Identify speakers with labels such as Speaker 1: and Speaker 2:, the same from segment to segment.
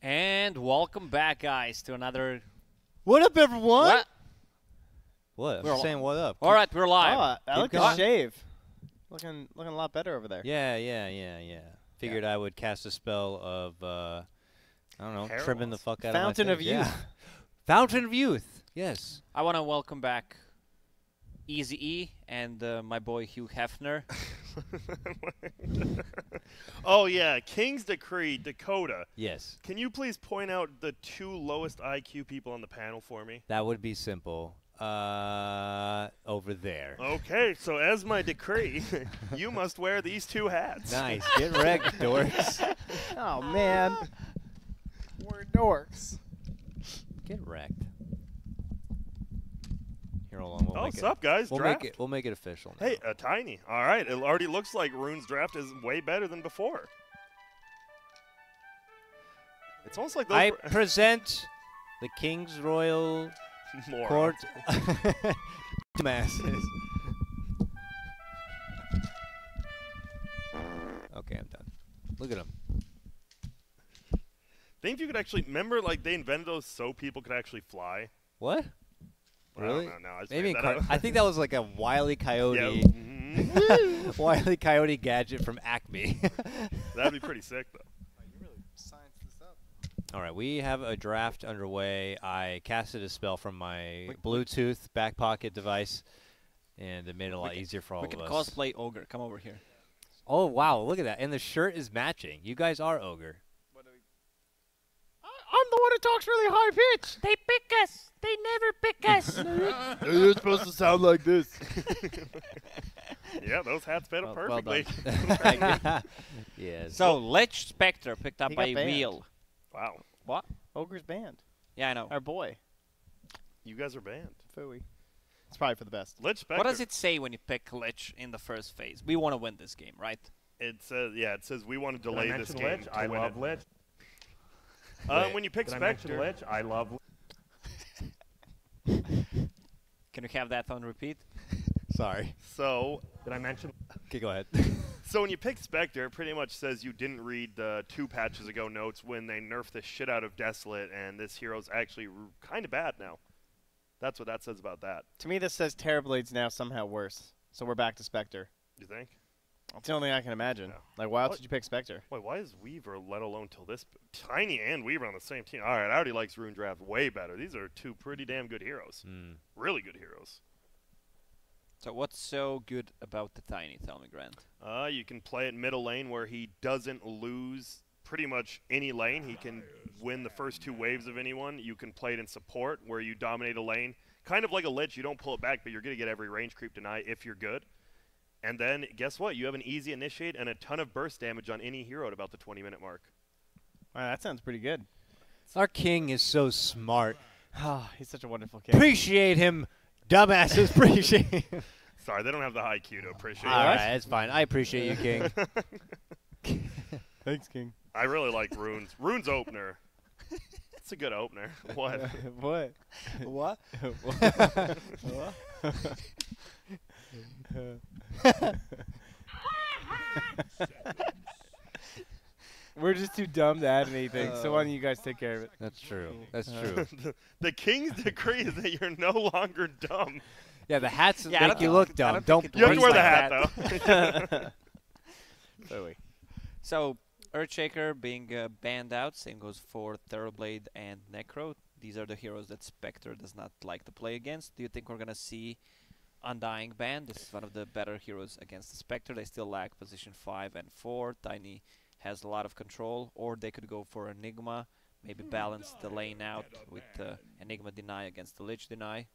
Speaker 1: And welcome back, guys, to another.
Speaker 2: What up, everyone?
Speaker 3: What? I'm
Speaker 1: We're
Speaker 3: saying what up.
Speaker 1: All right, we're live.
Speaker 2: Oh, I like the
Speaker 3: going.
Speaker 2: shave. Looking a lot better over there.
Speaker 3: Yeah. Figured I would cast a spell of, I don't know,
Speaker 4: Hair
Speaker 3: trimming the
Speaker 4: loss.
Speaker 3: fuck out
Speaker 2: Fountain
Speaker 3: of
Speaker 2: of
Speaker 3: my
Speaker 2: Youth.
Speaker 3: Yeah. Fountain of Youth. Yes.
Speaker 1: I want to welcome back Easy E and my boy Hugh Hefner.
Speaker 4: Oh yeah, King's Decree, Dakota.
Speaker 3: Yes.
Speaker 4: Can you please point out the 2 lowest IQ people on the panel for me?
Speaker 3: That would be simple. Over there.
Speaker 4: Okay, so as my decree, you must wear these 2 hats.
Speaker 3: Nice. Get wrecked, dorks.
Speaker 2: Oh, man. We're dorks.
Speaker 3: Get wrecked. Here, hold on. We'll
Speaker 4: Oh,
Speaker 3: make
Speaker 4: what's
Speaker 3: it.
Speaker 4: up, guys?
Speaker 3: We'll
Speaker 4: Draft.
Speaker 3: make it. We'll make it official. Now.
Speaker 4: Hey, Tiny. All right, it already looks like ROOONS draft is way better than before. It's almost like those
Speaker 3: I
Speaker 4: were
Speaker 3: present the King's Royal
Speaker 4: more.
Speaker 3: Court. Masses. Okay, I'm done. Look at him.
Speaker 4: Think if you could actually remember, like they invented those so people could actually fly.
Speaker 3: What? Really?
Speaker 4: I don't know. No, I just
Speaker 3: Maybe
Speaker 4: made that up.
Speaker 3: I think that was like a Wile E.
Speaker 4: Yeah,
Speaker 3: Coyote,
Speaker 4: mhm.
Speaker 3: Wile E. Coyote gadget from Acme.
Speaker 4: That'd be pretty sick, though.
Speaker 2: You really scienced this up.
Speaker 3: All right, we have a draft underway. I casted a spell from my Bluetooth back pocket device, and it made it a lot easier for all
Speaker 1: We
Speaker 3: of
Speaker 1: can
Speaker 3: us.
Speaker 1: cosplay Ogre. Come over here.
Speaker 3: Oh wow, look at that! And the shirt is matching. You guys are ogre.
Speaker 2: I'm the one who talks really high pitch.
Speaker 1: They pick us. They never pick us.
Speaker 2: You're supposed to sound like this.
Speaker 4: Yeah, those hats fit up
Speaker 2: Well
Speaker 4: perfectly.
Speaker 3: Yes.
Speaker 1: So, Lich Spectre picked up
Speaker 2: He
Speaker 1: by
Speaker 2: got banned.
Speaker 1: Wheel.
Speaker 4: Wow,
Speaker 1: What?
Speaker 2: Ogre's banned.
Speaker 1: Yeah, I know.
Speaker 2: Our boy.
Speaker 4: you guys are banned.
Speaker 2: Fooey. It's probably for the best.
Speaker 4: Lich Spectre.
Speaker 1: What does it say when you pick Lich in the first phase? We want to win this game, right?
Speaker 4: It says, yeah, it says we want to
Speaker 5: Did
Speaker 4: delay
Speaker 5: I
Speaker 4: this
Speaker 5: mention
Speaker 4: game.
Speaker 5: Lich?
Speaker 4: To
Speaker 5: I
Speaker 4: win
Speaker 5: love
Speaker 4: it.
Speaker 5: Lich.
Speaker 4: When you pick
Speaker 5: Did I mention
Speaker 4: Spectre,
Speaker 5: Lich? I love Lich.
Speaker 1: Can we have that on repeat?
Speaker 3: Sorry.
Speaker 4: so
Speaker 5: Did I mention?
Speaker 3: Okay, go ahead.
Speaker 4: so when you pick Spectre, it pretty much says you didn't read the 2 patches ago notes when they nerfed the shit out of Desolate, and this hero's actually kind of bad now. That's what that says about that.
Speaker 2: To me, this says Terrorblade's now somehow worse. So we're back to Spectre.
Speaker 4: You think?
Speaker 2: That's the only thing I can imagine.
Speaker 4: Yeah.
Speaker 2: Like, why else
Speaker 4: What?
Speaker 2: did you pick Spectre?
Speaker 4: Wait, why is Weaver, let alone till this, Tiny and Weaver on the same team? All right, I already likes Rune Draft way better. These are 2 pretty damn good heroes. Really good heroes.
Speaker 1: So, what's so good about the Tiny? Tell me, Grant.
Speaker 4: You can play it middle lane where he doesn't lose pretty much any lane. He can win the first 2 waves of anyone. You can play it in support where you dominate a lane. Kind of like a Lich, you don't pull it back, but you're going to get every range creep deny if you're good. And then, guess what? You have an easy initiate and a ton of burst damage on any hero at about the 20-minute mark.
Speaker 2: Wow, that sounds pretty good.
Speaker 3: Our king is so smart.
Speaker 2: Oh, he's such a wonderful kid.
Speaker 3: Appreciate him, dumbasses. Appreciate him.
Speaker 4: Sorry, they don't have the high Q to appreciate
Speaker 3: All
Speaker 4: it.
Speaker 3: right, that's fine. I appreciate you, king.
Speaker 2: Thanks, King.
Speaker 4: I really like ROOONS. ROOONS opener. It's a good opener. What?
Speaker 2: What?
Speaker 3: What?
Speaker 2: We're just too dumb to add anything, so why don't you guys take care of it?
Speaker 3: That's true. That's true.
Speaker 4: The king's decree is that you're no longer dumb.
Speaker 3: Yeah, the hats
Speaker 1: Yeah, I
Speaker 3: make
Speaker 1: don't
Speaker 3: you
Speaker 1: think-
Speaker 3: look
Speaker 1: I
Speaker 3: dumb.
Speaker 1: don't
Speaker 3: Don't
Speaker 1: think it
Speaker 4: You have to
Speaker 1: works
Speaker 4: wear the
Speaker 1: like
Speaker 4: hat, though.
Speaker 2: Fooey.
Speaker 1: So, Earthshaker being banned out, same goes for Terrorblade and Necro. These are the heroes that Spectre does not like to play against. Do you think we're going to see Undying banned? This is one of the better heroes against the Spectre. They still lack position 5 and 4. Tiny has a lot of control, or they could go for Enigma, maybe balance the lane out with Enigma deny against the Lich deny.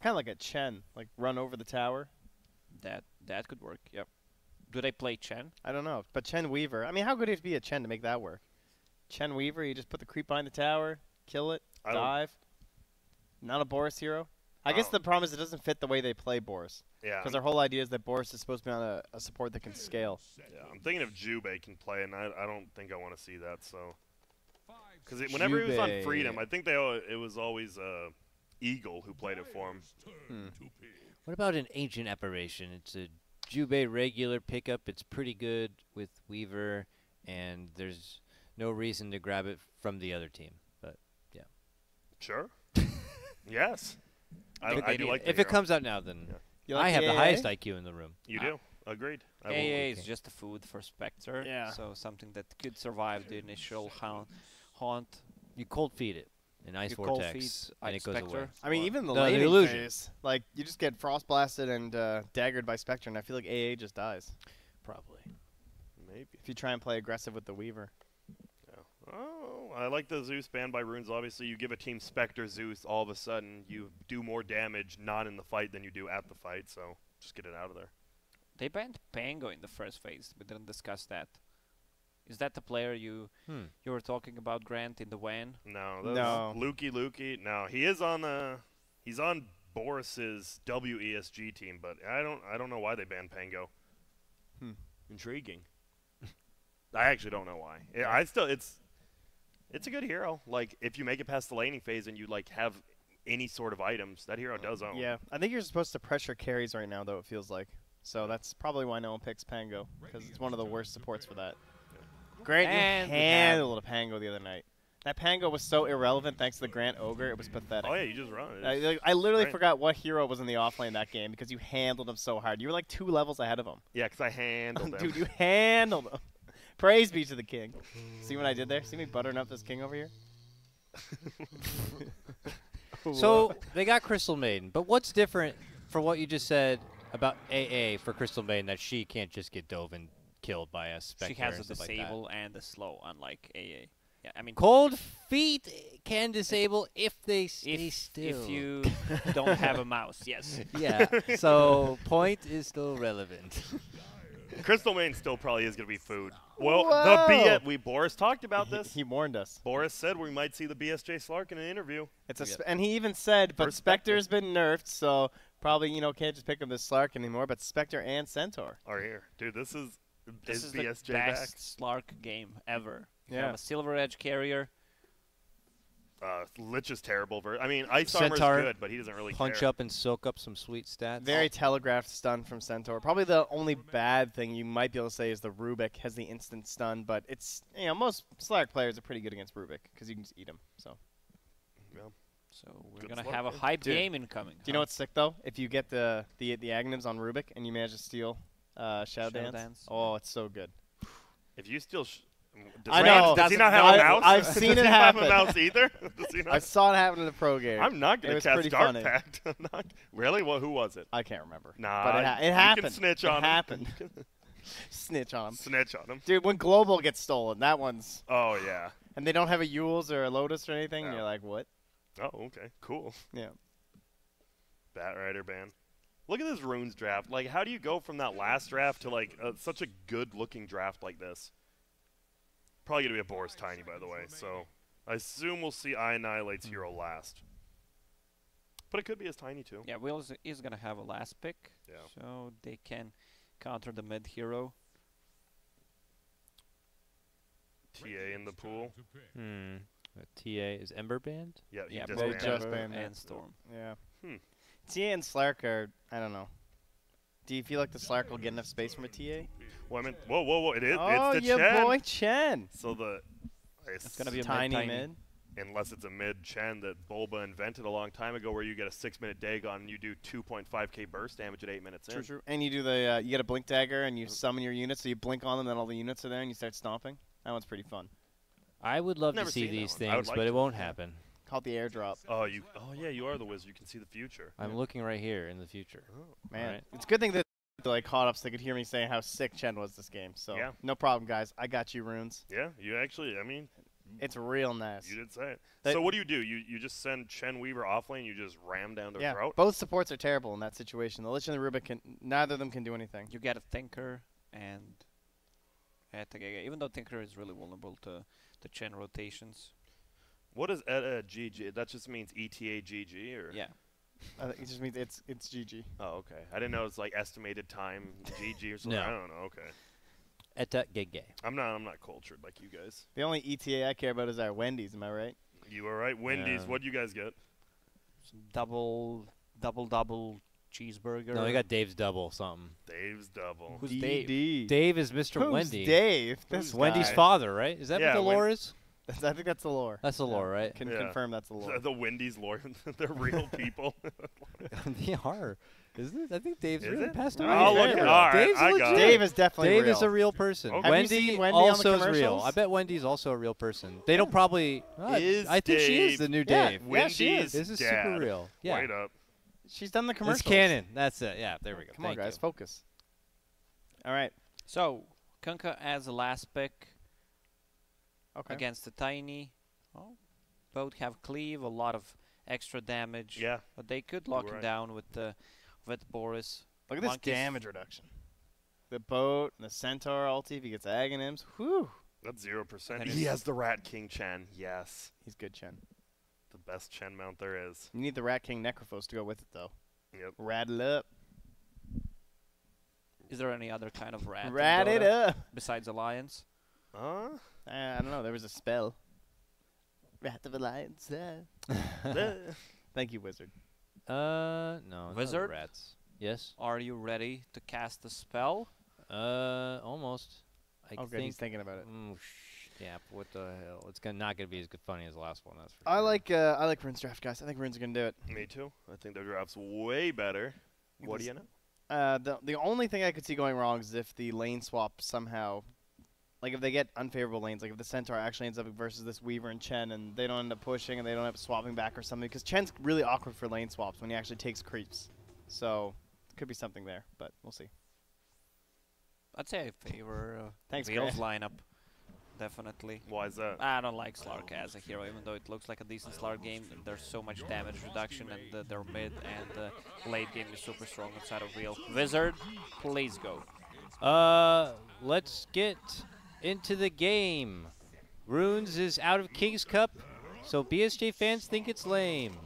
Speaker 2: Kind of like a Chen, like run over the tower.
Speaker 1: That could work, yep. Do they play Chen?
Speaker 2: I don't know, but Chen Weaver. I mean, how good would it be a Chen to make that work? Chen Weaver, you just put the creep behind the tower, kill it,
Speaker 4: I don't-
Speaker 2: dive. Not a Boris hero. I guess the problem is it doesn't fit the way they play Boris.
Speaker 4: Yeah,
Speaker 2: Because their whole idea is that Boris is supposed to be on a support that can scale.
Speaker 4: yeah, I'm thinking of Jubei can play, and I don't think I want to see that. So, because whenever he was on
Speaker 2: Jubei.
Speaker 4: Freedom, I think it was always Eagle who played it for him.
Speaker 3: What about an ancient apparition? It's a Jubei regular pickup. It's pretty good with Weaver, and there's no reason to grab it from the other team. But
Speaker 4: Sure. Yes. I do like the
Speaker 3: if it
Speaker 4: hero.
Speaker 3: comes out now, then
Speaker 4: Yeah.
Speaker 2: You like
Speaker 3: I have the
Speaker 2: AA?
Speaker 3: highest IQ in the room.
Speaker 4: You do. Agreed. I will-
Speaker 1: AA is
Speaker 3: okay.
Speaker 1: just a food for Spectre.
Speaker 2: Yeah.
Speaker 1: So something that could survive the initial haunt.
Speaker 3: You cold feed it in Ice
Speaker 1: You cold
Speaker 3: Vortex,
Speaker 1: feed
Speaker 3: and it goes
Speaker 1: Spectre.
Speaker 3: away.
Speaker 2: I mean,
Speaker 1: Or-
Speaker 2: even the
Speaker 3: No, the
Speaker 2: laning
Speaker 3: illusion.
Speaker 2: phase, like you just get frost blasted and daggered by Spectre, and I feel like AA just dies
Speaker 3: Probably.
Speaker 4: Maybe.
Speaker 2: if you try and play aggressive with the Weaver.
Speaker 4: Oh, I like the Zeus banned by runes. Obviously, you give a team Spectre Zeus, all of a sudden you do more damage not in the fight than you do at the fight. So just get it out of there.
Speaker 1: They banned Pango in the first phase. We didn't discuss that. Is that the player you were talking about, Grant, in the WAN?
Speaker 4: No,
Speaker 2: No.
Speaker 4: Lukey. No, he is on he's on Boris's WESG team, but I don't know why they banned Pango. Intriguing. I actually don't know why. It's a good hero. Like if you make it past the laning phase and you like have any sort of items, that hero does own.
Speaker 2: Yeah, I think you're supposed to pressure carries right now, though, it feels like. So that's probably why no one picks Pango, because it's one of the worst supports for that. Grant,
Speaker 1: And
Speaker 2: you
Speaker 1: we have-
Speaker 2: handled a Pango the other night. That Pango was so irrelevant thanks to the Grant Ogre, it was pathetic.
Speaker 4: Oh yeah, you just run it.
Speaker 2: I literally
Speaker 4: great.
Speaker 2: forgot what hero was in the offlane that game because you handled him so hard. You were like 2 levels ahead of him.
Speaker 4: Yeah, because I handled them.
Speaker 2: Dude, you handled him. Praise be to the king. See what I did there? See me buttering up this king over here?
Speaker 3: So they got Crystal Maiden, but what's different for what you just said about AA for Crystal Maiden that she can't just get dove and killed by a Spectre
Speaker 1: She has
Speaker 3: and
Speaker 1: a
Speaker 3: stuff like that?
Speaker 1: disable and a slow, unlike AA. Yeah, I mean,
Speaker 3: Cold feet can disable if they stay still.
Speaker 1: if you don't have a mouse, yes.
Speaker 3: Yeah. So point is still relevant.
Speaker 4: Crystal Main still probably is going to be food.
Speaker 2: Whoa.
Speaker 4: Well, Boris talked about this.
Speaker 2: He warned us.
Speaker 4: Boris said we might see the BSJ Slark in an interview.
Speaker 2: It's a
Speaker 3: Yeah.
Speaker 2: and he even said, but
Speaker 4: For Spectre.
Speaker 2: Spectre's been nerfed, so probably can't just pick up this Slark anymore. But Spectre and Centaur.
Speaker 4: Are here, dude. This is
Speaker 1: This is
Speaker 4: BSJ
Speaker 1: the
Speaker 4: back.
Speaker 1: best Slark game ever. You
Speaker 2: Yeah.
Speaker 1: have a Silver Edge carrier.
Speaker 4: Lich is terrible. I mean, Ice
Speaker 3: Centaur,
Speaker 4: Armor is good, but he doesn't really
Speaker 3: Punch
Speaker 4: care.
Speaker 3: up and soak up some sweet stats.
Speaker 2: Very telegraphed stun from Centaur. Probably the only bad thing you might be able to say is the Rubik has the instant stun, but it's most Slark players are pretty good against Rubik because you can just eat him. So.
Speaker 4: Yeah.
Speaker 1: So we're
Speaker 4: Good
Speaker 1: going to
Speaker 4: Slark
Speaker 1: have a
Speaker 4: game.
Speaker 1: hype
Speaker 2: Dude,
Speaker 1: game incoming.
Speaker 2: Do you know what's sick though? If you get the Agnums on Rubik and you manage to steal Shadow Dance. Oh, it's so good.
Speaker 4: If you still,
Speaker 2: I know.
Speaker 4: Does he not have
Speaker 2: I-
Speaker 4: a mouse?
Speaker 2: I've seen
Speaker 4: Does
Speaker 2: it
Speaker 4: he not have
Speaker 2: happen.
Speaker 4: a mouse either? Does he
Speaker 2: I
Speaker 4: not?
Speaker 2: saw it happen in the pro game.
Speaker 4: I'm not
Speaker 2: It
Speaker 4: gonna
Speaker 2: was
Speaker 4: cast
Speaker 2: pretty
Speaker 4: Dark
Speaker 2: funny.
Speaker 4: Pact. I'm not. Really? Well, who was it?
Speaker 2: I can't remember.
Speaker 4: Nah,
Speaker 2: but it
Speaker 4: you
Speaker 2: happened.
Speaker 4: can snitch
Speaker 2: it
Speaker 4: on him.
Speaker 2: happened. Snitch on him.
Speaker 4: Snitch on him.
Speaker 2: Dude, when Global gets stolen, that one's
Speaker 4: Oh yeah.
Speaker 2: and they don't have a Yules or a Lotus or anything, and
Speaker 4: No.
Speaker 2: you're like, what?
Speaker 4: Oh okay. Cool.
Speaker 2: Yeah.
Speaker 4: Bat Rider ban. Look at this runes draft. Like, how do you go from that last draft to like such a good-looking draft like this? Probably gonna be a Boris Tiny, by the way. So I assume we'll see I Annihilate's hero last. But it could be as Tiny too.
Speaker 1: Yeah, Will is going to have a last pick.
Speaker 4: Yeah.
Speaker 1: So they can counter the mid hero.
Speaker 4: TA in the pool.
Speaker 3: TA is Ember banned?
Speaker 4: Yeah, he
Speaker 1: Yeah,
Speaker 4: just
Speaker 2: both
Speaker 4: banned
Speaker 2: just
Speaker 4: it.
Speaker 2: banned
Speaker 1: and
Speaker 2: it.
Speaker 1: Storm.
Speaker 2: Yeah.
Speaker 4: Hmm.
Speaker 2: TA and Slark are, I don't know. Do you feel like the Slark will get enough space from a TA?
Speaker 4: Well, I mean, whoa! It is.
Speaker 2: Oh,
Speaker 4: it's the
Speaker 2: your
Speaker 4: Chen.
Speaker 2: boy Chen.
Speaker 4: So the.
Speaker 1: It's going to be a
Speaker 2: Tiny
Speaker 1: mid.
Speaker 2: mid.
Speaker 4: Unless it's a mid Chen that Bulba invented a long time ago, where you get a 6-minute Dagon and you do 2.5k burst damage at 8 minutes in.
Speaker 2: True. And you do the, you get a blink dagger and you summon your units, so you blink on them, then all the units are there, and you start stomping. That one's pretty fun.
Speaker 3: I would love
Speaker 4: Never
Speaker 3: to see
Speaker 4: seen that
Speaker 3: these
Speaker 4: one. I would
Speaker 3: things,
Speaker 4: like
Speaker 3: but
Speaker 4: to.
Speaker 3: it won't happen.
Speaker 2: Called the airdrop.
Speaker 4: Oh, yeah, you are the wizard. You can see the future.
Speaker 3: I'm looking right here in the future.
Speaker 2: Man,
Speaker 3: Alright.
Speaker 2: it's a good thing that they like caught up so they could hear me saying how sick Chen was this game. So
Speaker 4: Yeah.
Speaker 2: no problem, guys. I got you, runes.
Speaker 4: Yeah, you actually. I mean,
Speaker 2: It's real nice.
Speaker 4: you did say it.
Speaker 2: That-
Speaker 4: So what do? You just send Chen Weaver offlane. You just ram down their
Speaker 2: Yeah,
Speaker 4: throat.
Speaker 2: both supports are terrible in that situation. The Lich and the Rubik neither of them can do anything.
Speaker 1: You get a Tinker and a Tagaga, even though Tinker is really vulnerable to the Chen rotations.
Speaker 4: What is GG? That just means ETA GG or?
Speaker 1: Yeah.
Speaker 2: I think it just means it's GG.
Speaker 4: Oh, okay. I didn't know it's like estimated time GG or something.
Speaker 3: No.
Speaker 4: I don't know. Okay.
Speaker 3: Eta gege.
Speaker 4: I'm not cultured like you guys.
Speaker 2: The only ETA I care about is our Wendy's. Am I right?
Speaker 4: You were right. Wendy's.
Speaker 3: Yeah.
Speaker 4: What do you guys get?
Speaker 1: Some double cheeseburger.
Speaker 3: No, we got Dave's double something.
Speaker 4: Dave's double.
Speaker 1: Who's Dave?
Speaker 2: DD.
Speaker 3: Dave is Mr.
Speaker 2: Who's
Speaker 3: Wendy.
Speaker 2: Dave?
Speaker 4: Who's
Speaker 2: This
Speaker 3: Wendy's
Speaker 2: guy.
Speaker 3: father, right? Is that
Speaker 4: Yeah,
Speaker 3: what the lore is?
Speaker 2: I think that's the lore.
Speaker 3: That's the lore, right?
Speaker 2: Can
Speaker 4: Yeah.
Speaker 2: confirm that's the lore.
Speaker 4: The Wendy's lore. They're real people.
Speaker 3: They are. Isn't it? I think Dave's
Speaker 4: Is
Speaker 3: really
Speaker 4: it?
Speaker 3: passed
Speaker 2: Oh,
Speaker 3: away.
Speaker 4: I'll
Speaker 2: he's
Speaker 4: look it.
Speaker 2: very
Speaker 4: All right,
Speaker 3: Dave's
Speaker 4: I got
Speaker 3: legit.
Speaker 4: it.
Speaker 2: Dave is definitely
Speaker 3: Dave
Speaker 2: real.
Speaker 3: is a real person.
Speaker 4: Okay.
Speaker 2: Have you
Speaker 3: Wendy
Speaker 2: seen Wendy on the
Speaker 3: also is real.
Speaker 2: commercials?
Speaker 3: I bet Wendy's also a real person. They don't probably.
Speaker 4: Is
Speaker 3: I think she is
Speaker 4: Dave-
Speaker 3: the new
Speaker 2: Yeah.
Speaker 3: Dave.
Speaker 2: Yeah, she
Speaker 4: Wendy's
Speaker 2: is.
Speaker 3: This is
Speaker 4: dad.
Speaker 3: super real. Yeah.
Speaker 4: Wait up.
Speaker 2: She's done the commercials.
Speaker 3: It's canon. That's it. Yeah, there we go.
Speaker 2: Come on,
Speaker 3: Thank
Speaker 2: guys,
Speaker 3: you.
Speaker 2: focus. All right.
Speaker 1: So Kunkka as the last pick
Speaker 2: Okay.
Speaker 1: against the Tiny. Oh, both have cleave, a lot of extra damage.
Speaker 4: Yeah.
Speaker 1: But they could lock him
Speaker 4: right.
Speaker 1: down with Boris.
Speaker 2: Look at this
Speaker 1: Monkeys.
Speaker 2: damage reduction. The boat and the centaur ulti, if he gets Aghanims, whew.
Speaker 4: That's 0%.
Speaker 1: And
Speaker 4: He
Speaker 1: it's-
Speaker 4: has the Rat King Chen. Yes.
Speaker 2: He's good, Chen.
Speaker 4: The best Chen mount there is.
Speaker 2: You need the Rat King Necrophos to go with it, though.
Speaker 4: Yep.
Speaker 2: Rattle up.
Speaker 1: Is there any other kind of rat? in
Speaker 2: Rat it
Speaker 1: Dota
Speaker 2: up.
Speaker 1: besides Alliance?
Speaker 4: Huh?
Speaker 2: I don't know. There was a spell. Rat of Alliance. Thank you, Wizard.
Speaker 3: No. it's not
Speaker 1: Wizard?
Speaker 3: Rats. Yes.
Speaker 1: Are you ready to cast the spell?
Speaker 3: Almost. I
Speaker 2: Oh, good.
Speaker 3: think.
Speaker 2: He's thinking about it.
Speaker 3: Yeah. What the hell? It's not gonna be as good funny as the last one. That's for
Speaker 2: I
Speaker 3: sure.
Speaker 2: like Rune's draft, guys. I think Rune's gonna do it.
Speaker 4: Me too. I think their draft's way better. What do you know?
Speaker 2: The only thing I could see going wrong is if the lane swap somehow, like if they get unfavorable lanes, like if the Centaur actually ends up versus this Weaver and Chen, and they don't end up pushing and they don't end up swapping back or something, because Chen's really awkward for lane swaps when he actually takes creeps. So could be something there, but we'll see.
Speaker 1: I'd say I favor
Speaker 2: Thanks,
Speaker 1: Veil's
Speaker 2: Grant.
Speaker 1: lineup. Definitely.
Speaker 4: Why is that?
Speaker 1: I don't like Slark as a hero, even though it looks like a decent Slark game. There's so much damage reduction, and their mid and late game is super strong inside of Veil. Wizard, please go.
Speaker 3: Let's get into the game. Runes is out of King's Cup, so BSJ fans think it's lame.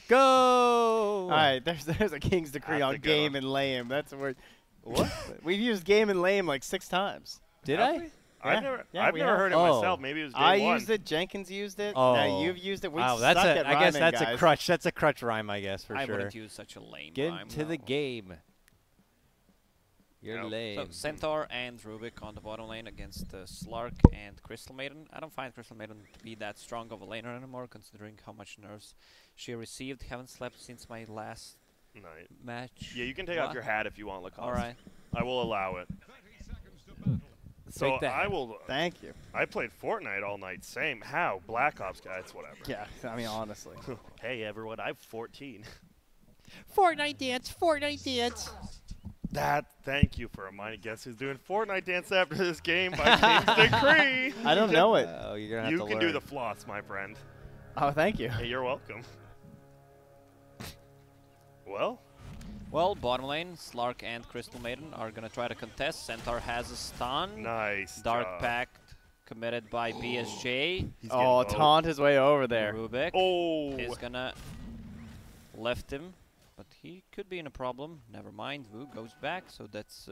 Speaker 3: Go!
Speaker 2: All right, there's a King's Decree
Speaker 4: That's
Speaker 2: on
Speaker 4: a good
Speaker 2: game
Speaker 4: one.
Speaker 2: and lame. That's a word. What? We've used game and lame like 6 times.
Speaker 3: Did
Speaker 4: Have
Speaker 3: I?
Speaker 4: we?
Speaker 2: Yeah,
Speaker 4: I've
Speaker 2: we
Speaker 4: never
Speaker 2: have.
Speaker 4: heard it
Speaker 3: Oh.
Speaker 4: myself. Maybe it was day
Speaker 2: I
Speaker 4: one.
Speaker 2: used it. Jenkins used it.
Speaker 3: Oh.
Speaker 2: Now you've used it. We
Speaker 3: Wow,
Speaker 2: suck
Speaker 3: that's
Speaker 2: at
Speaker 3: I guess
Speaker 2: rhyming,
Speaker 3: that's
Speaker 2: guys.
Speaker 3: a crutch. That's a crutch rhyme, I guess, for
Speaker 1: I
Speaker 3: sure.
Speaker 1: wouldn't use such a lame
Speaker 3: Get
Speaker 1: rhyme,
Speaker 3: into the
Speaker 1: no.
Speaker 3: game. You're
Speaker 4: Yep.
Speaker 3: lame.
Speaker 1: So Centaur and Rubik on the bottom lane against Slark and Crystal Maiden. I don't find Crystal Maiden to be that strong of a laner anymore, considering how much nerfs she received. Haven't slept since my last
Speaker 4: Night.
Speaker 1: match.
Speaker 4: Yeah, you can take off
Speaker 1: What?
Speaker 4: your hat if you want, Lacoste.
Speaker 1: All right.
Speaker 4: I will allow it. So
Speaker 3: Take the
Speaker 4: I
Speaker 3: hat.
Speaker 4: will.
Speaker 2: Thank you.
Speaker 4: I played Fortnite all night. Same. How? Black Ops guys. Whatever.
Speaker 2: Yeah, I mean honestly.
Speaker 4: Hey everyone, I'm 14.
Speaker 3: Fortnite dance, Fortnite dance.
Speaker 4: Thank you for reminding. Guess who's doing Fortnite dance after this game by King's Decree?
Speaker 2: I don't know it.
Speaker 3: Oh, you're gonna have
Speaker 4: You
Speaker 3: to
Speaker 4: can
Speaker 3: learn.
Speaker 4: do the floss, my friend.
Speaker 2: Oh, thank you.
Speaker 4: Hey, you're welcome. Well,
Speaker 1: Well, bottom lane, Slark and Crystal Maiden are gonna try to contest. Centaur has a stun.
Speaker 4: nice.
Speaker 1: Dark
Speaker 4: job.
Speaker 1: Pact committed by BSJ.
Speaker 4: He's
Speaker 2: Oh,
Speaker 4: getting
Speaker 2: taunt his way over there.
Speaker 1: Rubik
Speaker 4: Oh.
Speaker 1: is gonna left him, but he could be in a problem. Never mind. Wu goes back, so that's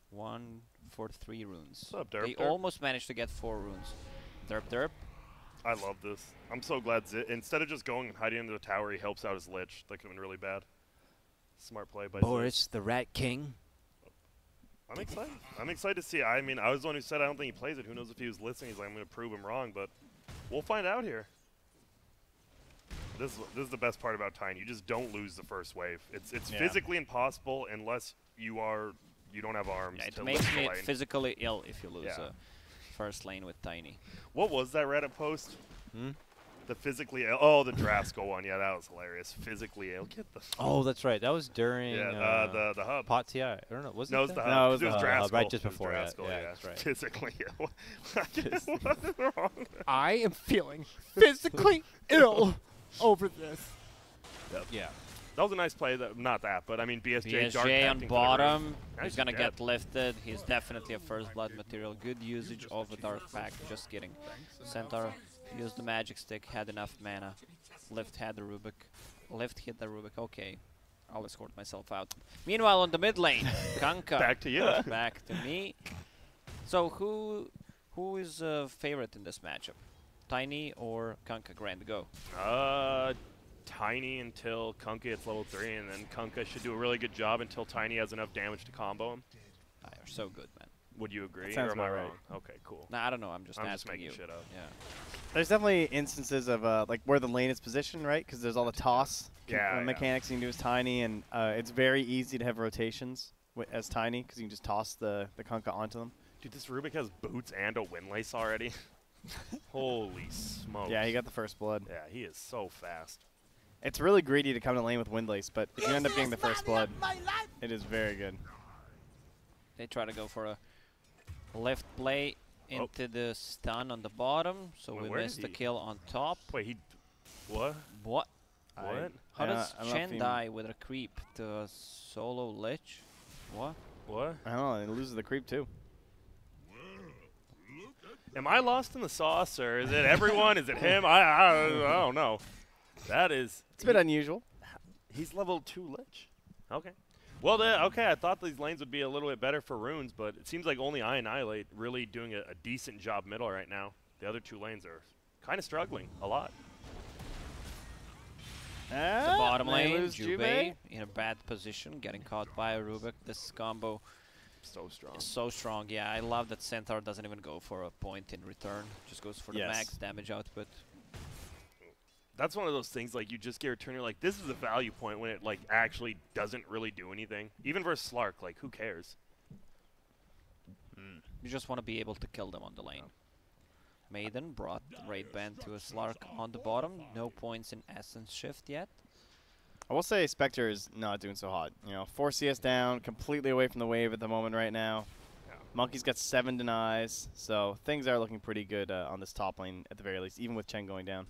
Speaker 1: 1 for 3 runes.
Speaker 4: What's up, Derp
Speaker 1: They
Speaker 4: Derp?
Speaker 1: almost managed to get 4 runes. Derp Derp.
Speaker 4: I love this. I'm so glad instead of just going and hiding under the tower, he helps out his Lich. That could have been really bad. Smart play by Ziz.
Speaker 3: Boris, the Rat King.
Speaker 4: I'm excited. I'm excited to see. I mean, I was the one who said I don't think he plays it. Who knows if he was listening? He's like, I'm going to prove him wrong, but we'll find out here. This is the best part about Tiny. You just don't lose the first wave. It's
Speaker 2: Yeah.
Speaker 4: physically impossible unless you don't have arms
Speaker 1: Yeah, it
Speaker 4: to
Speaker 1: makes
Speaker 4: lift the
Speaker 1: me
Speaker 4: lane.
Speaker 1: physically ill if you lose
Speaker 4: Yeah.
Speaker 1: first lane with Tiny.
Speaker 4: What was that Reddit post?
Speaker 3: Hmm?
Speaker 4: The physically ill. Oh, the Drasco one. Yeah, that was hilarious. Physically ill. Get the.
Speaker 3: Oh, that's right. That was during
Speaker 4: Yeah, the hub.
Speaker 3: Pot TI. I don't know. Was
Speaker 4: No,
Speaker 3: it
Speaker 4: it was the
Speaker 3: that?
Speaker 4: hub.
Speaker 2: No, it
Speaker 4: 'cause
Speaker 2: was
Speaker 4: it was
Speaker 3: the hub,
Speaker 4: Drasco.
Speaker 3: right just
Speaker 4: It was
Speaker 3: before that.
Speaker 4: Drasco,
Speaker 3: Yeah,
Speaker 4: yeah.
Speaker 3: that's right.
Speaker 4: Physically ill. What is wrong?
Speaker 3: I am feeling physically ill over this. Yeah.
Speaker 4: That was a nice play. Not that, but I mean BSJ. Dark
Speaker 1: BSJ on
Speaker 4: Pacting for the
Speaker 1: bottom.
Speaker 4: race. Now
Speaker 1: He's gonna
Speaker 4: dead.
Speaker 1: get lifted. He's definitely a first blood material. Good usage of the Dark Pact. Just kidding. Centaur used the magic stick. Had enough mana. Lift had the Rubik. Lift hit the Rubik. Okay. I'll escort myself out. Meanwhile, on the mid lane, Kunkka.
Speaker 4: Back to you.
Speaker 1: Back to me. So who is a favorite in this matchup? Tiny or Kunkka? Grand go.
Speaker 4: Tiny until Kunkka gets level 3, and then Kunkka should do a really good job until Tiny has enough damage to combo him.
Speaker 1: You're so good, man.
Speaker 4: Would you agree?
Speaker 2: That sounds
Speaker 4: or am I
Speaker 2: about
Speaker 4: wrong?
Speaker 2: right.
Speaker 4: Okay, cool.
Speaker 1: Nah, I don't know. I'm just
Speaker 4: I'm just
Speaker 1: asking
Speaker 4: making
Speaker 1: you.
Speaker 4: shit up.
Speaker 1: Yeah.
Speaker 2: There's definitely instances of like where the lane is positioned, right? Because there's all the toss mechanics you can do as Tiny, and it's very easy to have rotations as Tiny because you can just toss the Kunkka onto them.
Speaker 4: Dude, this Rubik has boots and a windlace already. Holy smokes.
Speaker 2: Yeah, he got the first blood.
Speaker 4: Yeah, he is so fast.
Speaker 2: It's really greedy to come to lane with windlace, but if you end up getting the first blood, it is very good.
Speaker 1: They try to go for a left play into the stun on the bottom, so
Speaker 4: Wait,
Speaker 1: we
Speaker 4: where
Speaker 1: missed
Speaker 4: did
Speaker 1: the
Speaker 4: he-
Speaker 1: kill on top.
Speaker 4: Wait, he... What?
Speaker 1: What?
Speaker 4: What?
Speaker 1: How does
Speaker 2: I don't know if
Speaker 1: Chen
Speaker 2: he-
Speaker 1: die with a creep to a solo lich? What?
Speaker 4: What?
Speaker 2: I don't know, it loses the creep too.
Speaker 4: Am I lost in the sauce, or is it everyone? Is it him? I don't know. That is...
Speaker 2: It's a bit unusual.
Speaker 4: He's level 2 Lich. Okay. Well, okay, I thought these lanes would be a little bit better for ROOONS, but it seems like only I Annihilate really doing a decent job middle right now. The other 2 lanes are kind of struggling a lot.
Speaker 1: The bottom
Speaker 2: they
Speaker 1: lane,
Speaker 2: lose
Speaker 1: Jubei in a bad position, getting caught by a Rubik. This combo
Speaker 4: So strong.
Speaker 1: is so strong. Yeah, I love that Centaur doesn't even go for a point in return. Just goes for the
Speaker 2: Yes.
Speaker 1: max damage output.
Speaker 4: That's one of those things, like, you just get a return, you're like, this is a value point when it, like, actually doesn't really do anything. Even versus Slark, like, who cares?
Speaker 1: You just want to be able to kill them on the lane. Maiden brought Raid Band to a Slark on the bottom. No points in Essence Shift yet.
Speaker 2: I will say Spectre is not doing so hot. You know, 4 CS down, completely away from the wave at the moment right now.
Speaker 4: Yeah.
Speaker 2: Monkey's got 7 denies, so things are looking pretty good on this top lane at the very least, even with Chen going down.